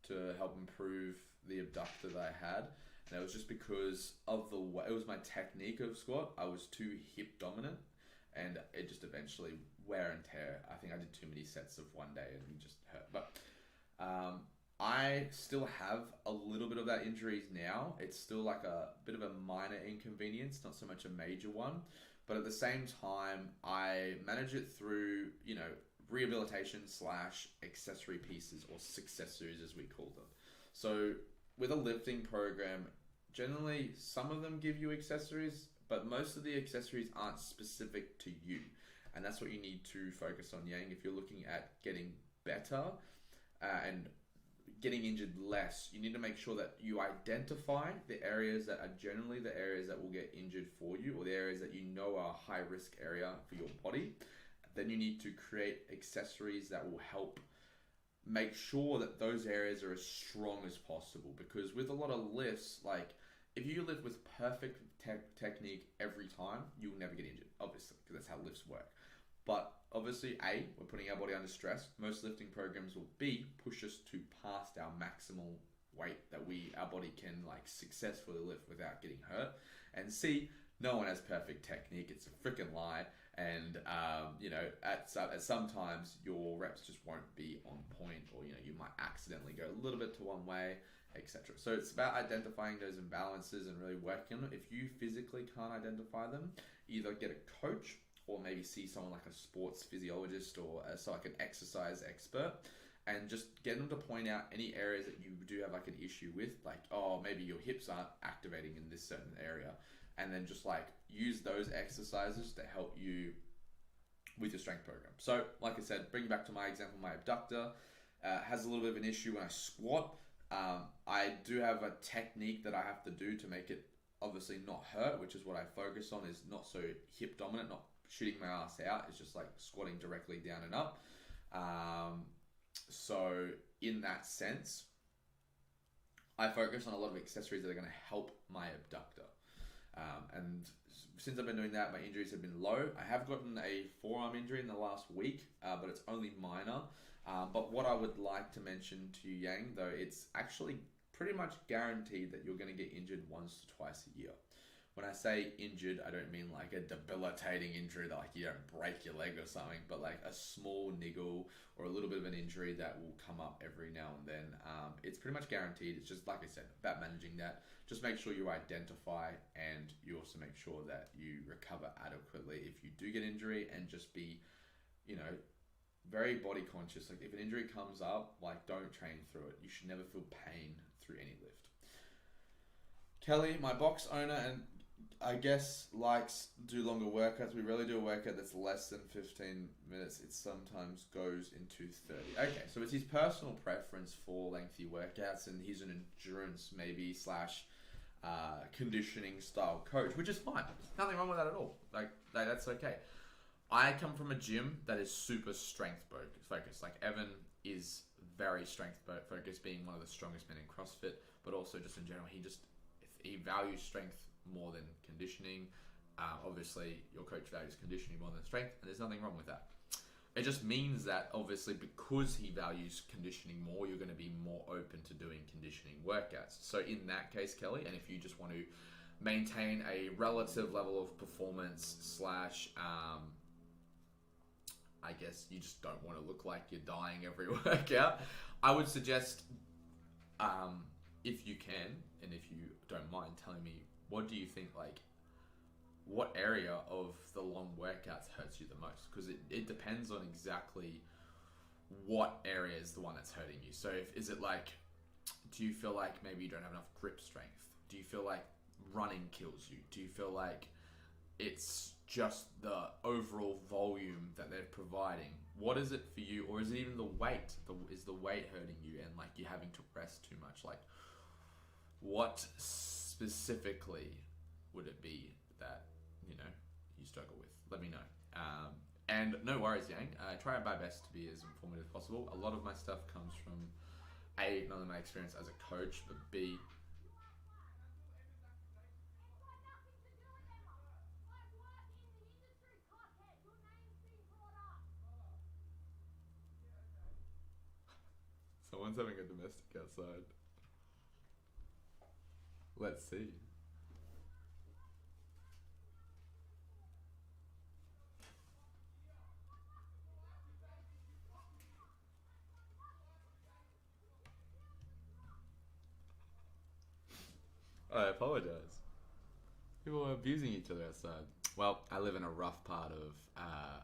to help improve the abductor that I had. And it was just because of it was my technique of squat. I was too hip dominant, and it just eventually wear and tear. I think I did too many sets of one day and it just hurt. But I still have a little bit of that injuries now. It's still like a bit of a minor inconvenience, not so much a major one. But at the same time, I manage it through, rehabilitation / accessory pieces, or successors as we call them. So with a lifting program, generally some of them give you accessories, but most of the accessories aren't specific to you. And that's what you need to focus on, Yang. If you're looking at getting better and getting injured less, you need to make sure that you identify the areas that are generally the areas that will get injured for you, or the areas that you know are a high risk area for your body. Then you need to create accessories that will help make sure that those areas are as strong as possible. Because with a lot of lifts, like if you lift with perfect technique every time, you'll never get injured, obviously, because that's how lifts work. But obviously, we're putting our body under stress. Most lifting programs will push us to past our maximal weight that our body can successfully lift without getting hurt. And C, no one has perfect technique. It's a freaking lie. And at sometimes your reps just won't be on point, or you might accidentally go a little bit to one way, etc. So it's about identifying those imbalances and really working on it. If you physically can't identify them, either get a coach, or maybe see someone like a sports physiologist, or like an exercise expert, and just get them to point out any areas that you do have an issue with, maybe your hips aren't activating in this certain area, and then just use those exercises to help you with your strength program. So like I said, bring back to my example, my abductor has a little bit of an issue when I squat. I do have a technique that I have to do to make it obviously not hurt, which is what I focus on, is not so hip dominant, not shooting my ass out. It's just squatting directly down and up. So in that sense, I focus on a lot of accessories that are going to help my abductor. And since I've been doing that, my injuries have been low. I have gotten a forearm injury in the last week, but it's only minor. But what I would like to mention to you, Yang, though, it's actually pretty much guaranteed that you're going to get injured once to twice a year. When I say injured, I don't mean a debilitating injury that you don't break your leg or something, but a small niggle or a little bit of an injury that will come up every now and then. It's pretty much guaranteed. It's just, like I said, about managing that. Just make sure you identify, and you also make sure that you recover adequately if you do get injury, and just be, very body conscious. If an injury comes up, don't train through it. You should never feel pain through any lift. Kelly, my box owner, and I guess likes do longer workouts. We rarely do a workout that's less than 15 minutes. It sometimes goes into 30. Okay, so it's his personal preference for lengthy workouts, and he's an endurance maybe / conditioning style coach, which is fine. Nothing wrong with that at all. That's okay. I come from a gym that is super strength focused. Like Evan is very strength focused, being one of the strongest men in CrossFit, but also just in general, he values strength more than conditioning. Obviously, your coach values conditioning more than strength, and there's nothing wrong with that. It just means that obviously because he values conditioning more, you're going to be more open to doing conditioning workouts. So in that case, Kelly, and if you just want to maintain a relative level of performance slash, I guess you just don't want to look like you're dying every workout, I would suggest, if you can, and if you don't mind telling me, what do you think, like, what area of the long workouts hurts you the most? Because it depends on exactly what area is the one that's hurting you. So is it like, do you feel like maybe you don't have enough grip strength? Do you feel like running kills you? Do you feel like it's just the overall volume that they're providing? What is it for you? Or is it even the weight? Is the weight hurting you and like you're having to rest too much? Like, what specifically would it be that, you know, you struggle with? Let me know. And no worries, Yang. I try my best to be as informative as possible. A lot of my stuff comes from A, not only my experience as a coach, but B, someone's having a domestic outside. Let's see. I apologize. People are abusing each other outside. Well, I live in a rough part of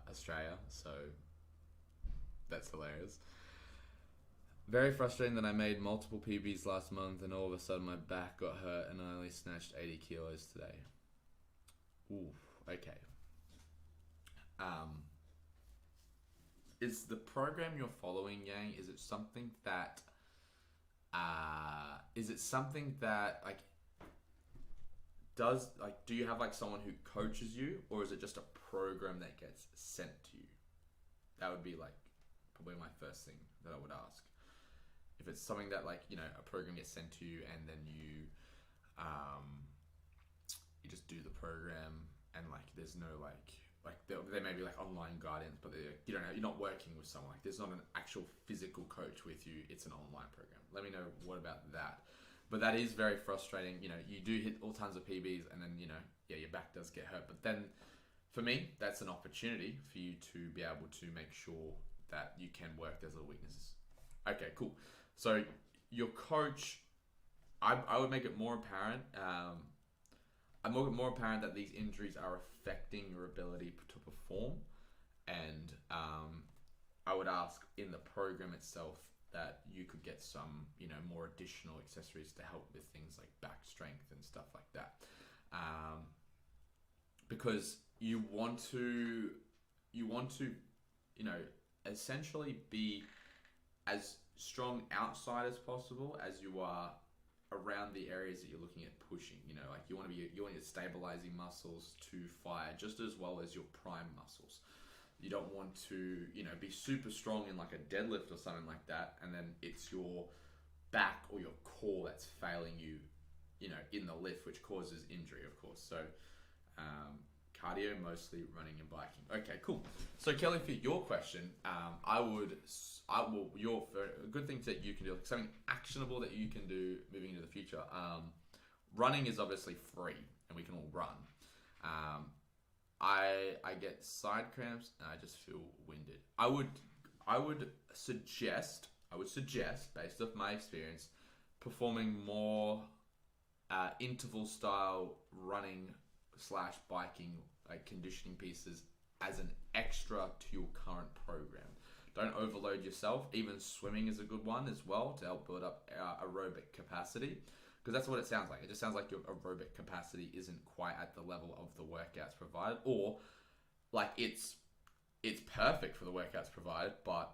Australia, so that's hilarious. Very frustrating that I made multiple PBs last month and all of a sudden my back got hurt and I only snatched 80 kilos today. Ooh, okay. Is the program you're following, Yang, is it something that like does, like, do you have like someone who coaches you, or is it just a program that gets sent to you? That would be like probably my first thing that I would ask. If it's something that, like, you know, a program gets sent to you and then you just do the program and like there's no like there may be like online guidance, but you don't know, you're not working with someone, like there's not an actual physical coach with you, it's an online program. Let me know what about that. But that is very frustrating. You know, you do hit all tons of PBs and then, you know, yeah, your back does get hurt. But then for me, that's an opportunity for you to be able to make sure that you can work those little weaknesses. Okay, cool. So your coach, I would make it more apparent. I'm more apparent that these injuries are affecting your ability to perform. And I would ask in the program itself that you could get some, you know, more additional accessories to help with things like back strength and stuff like that. Because you want to, you know, essentially be as strong outside as possible as you are around the areas that you're looking at pushing. You know, like you want your stabilizing muscles to fire just as well as your prime muscles. You don't want to, you know, be super strong in like a deadlift or something like that, and then it's your back or your core that's failing you, you know, in the lift, which causes injury, of course. So, cardio, mostly running and biking. Okay, cool. So Kelly, for your question, a good thing that you can do, like something actionable that you can do moving into the future. Running is obviously free, and we can all run. I get side cramps and I just feel winded. I would suggest, based off my experience, performing more interval style running / biking, like conditioning pieces as an extra to your current program. Don't overload yourself. Even swimming is a good one as well to help build up aerobic capacity. Because that's what it sounds like. It just sounds like your aerobic capacity isn't quite at the level of the workouts provided, or like it's perfect for the workouts provided, but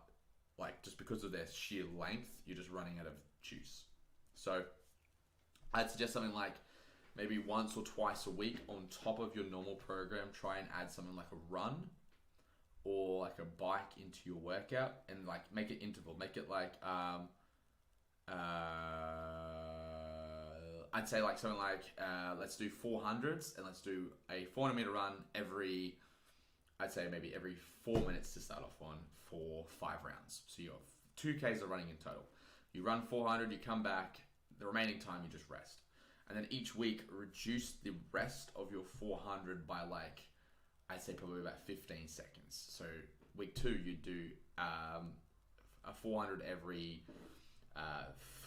like just because of their sheer length, you're just running out of juice. So I'd suggest something like maybe once or twice a week on top of your normal program, try and add something like a run, or like a bike into your workout, and like make it interval. Make it like I'd say like something like let's do 400s, and let's do a 400-meter run every, I'd say maybe every 4 minutes to start off on for 5 rounds. So you have 2Ks of running in total. You run 400, you come back, the remaining time you just rest. And then each week reduce the rest of your 400 by like, I'd say probably about 15 seconds. So week 2, you do a 400 every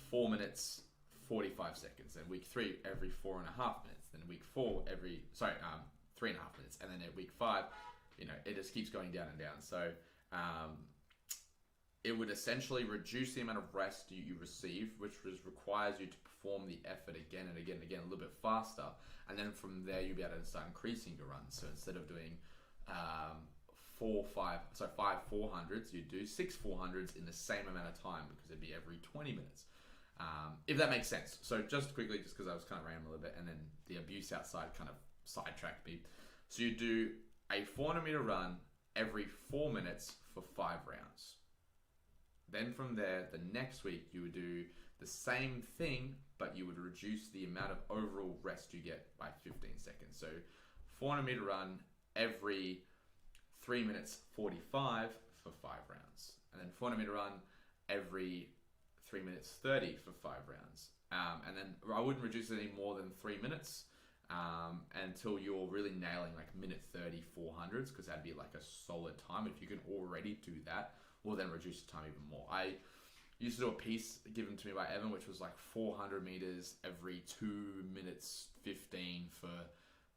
4 minutes, 45 seconds. Then week 3, every 4.5 minutes. Then week 4, 3.5 minutes. And then at week 5, it just keeps going down and down. So it would essentially reduce the amount of rest you receive, which requires you to perform the effort again and again and again a little bit faster. And then from there, you'll be able to start increasing your runs. So instead of doing 5 400s, you do 6 400s in the same amount of time, because it'd be every 20 minutes. If that makes sense. So just quickly, just because I was kind of rambling a little bit, and then the abuse outside kind of sidetracked me. So you do a 400-meter run every 4 minutes for 5 rounds. Then from there, the next week, you would do the same thing, but you would reduce the amount of overall rest you get by 15 seconds. So 400-meter run every 3 minutes 45 for 5 rounds. And then 400-meter run every 3 minutes 30 for 5 rounds. And then I wouldn't reduce it any more than 3 minutes until you're really nailing like minute 30 400s, because that'd be like a solid time. If you can already do that, we'll then reduce the time even more. I used to do a piece given to me by Evan, which was like 400 meters every 2 minutes 15 for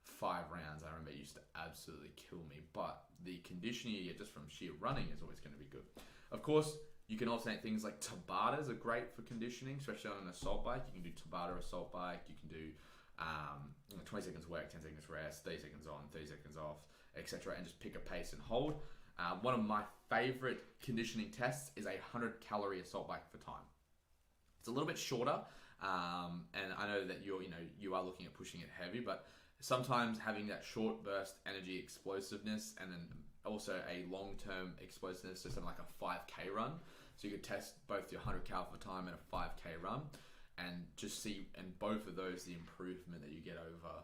5 rounds. I remember it used to absolutely kill me, but the conditioning you get just from sheer running is always going to be good. Of course, you can alternate things like Tabatas are great for conditioning, especially on an assault bike. You can do Tabata assault bike. You can do 20 seconds work, 10 seconds rest, 30 seconds on, 30 seconds off, etc. And just pick a pace and hold. One of my favorite conditioning tests is a 100-calorie assault bike for time. It's a little bit shorter, and I know that you are looking at pushing it heavy, but sometimes having that short burst energy explosiveness, and then also a long-term explosiveness, so something like a 5K run. So you could test both your 100 cal for time and a 5K run, and just see in both of those the improvement that you get over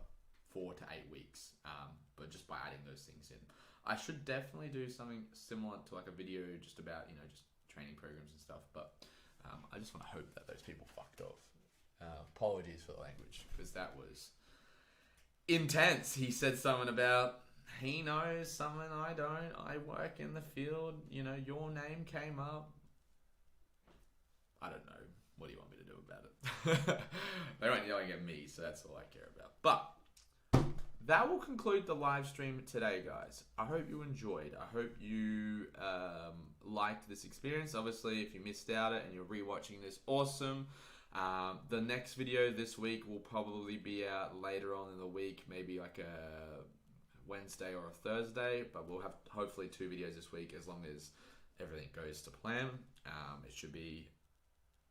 4 to 8 weeks, but just by adding those things in. I should definitely do something similar to like a video just about, just training programs and stuff, but I just want to hope that those people fucked off. Apologies for the language, because that was intense. He said something about, he knows something I don't, I work in the field, your name came up. I don't know. What do you want me to do about it? They weren't yelling at me, so that's all I care about. But that will conclude the live stream today, guys. I hope you enjoyed. I hope you liked this experience. Obviously, if you missed out it and you're rewatching this, awesome. The next video this week will probably be out later on in the week, maybe like a Wednesday or a Thursday, but we'll have hopefully 2 videos this week as long as everything goes to plan. It should be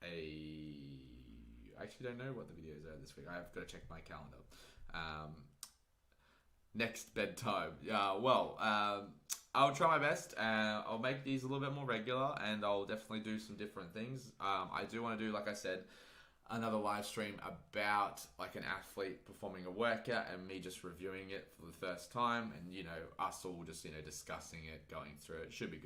I actually don't know what the videos are this week. I've got to check my calendar. Next bedtime. I'll try my best. I'll make these a little bit more regular, and I'll definitely do some different things. I do want to do, like I said, another live stream about like an athlete performing a workout and me just reviewing it for the first time, and us all just discussing it, going through it. Should be good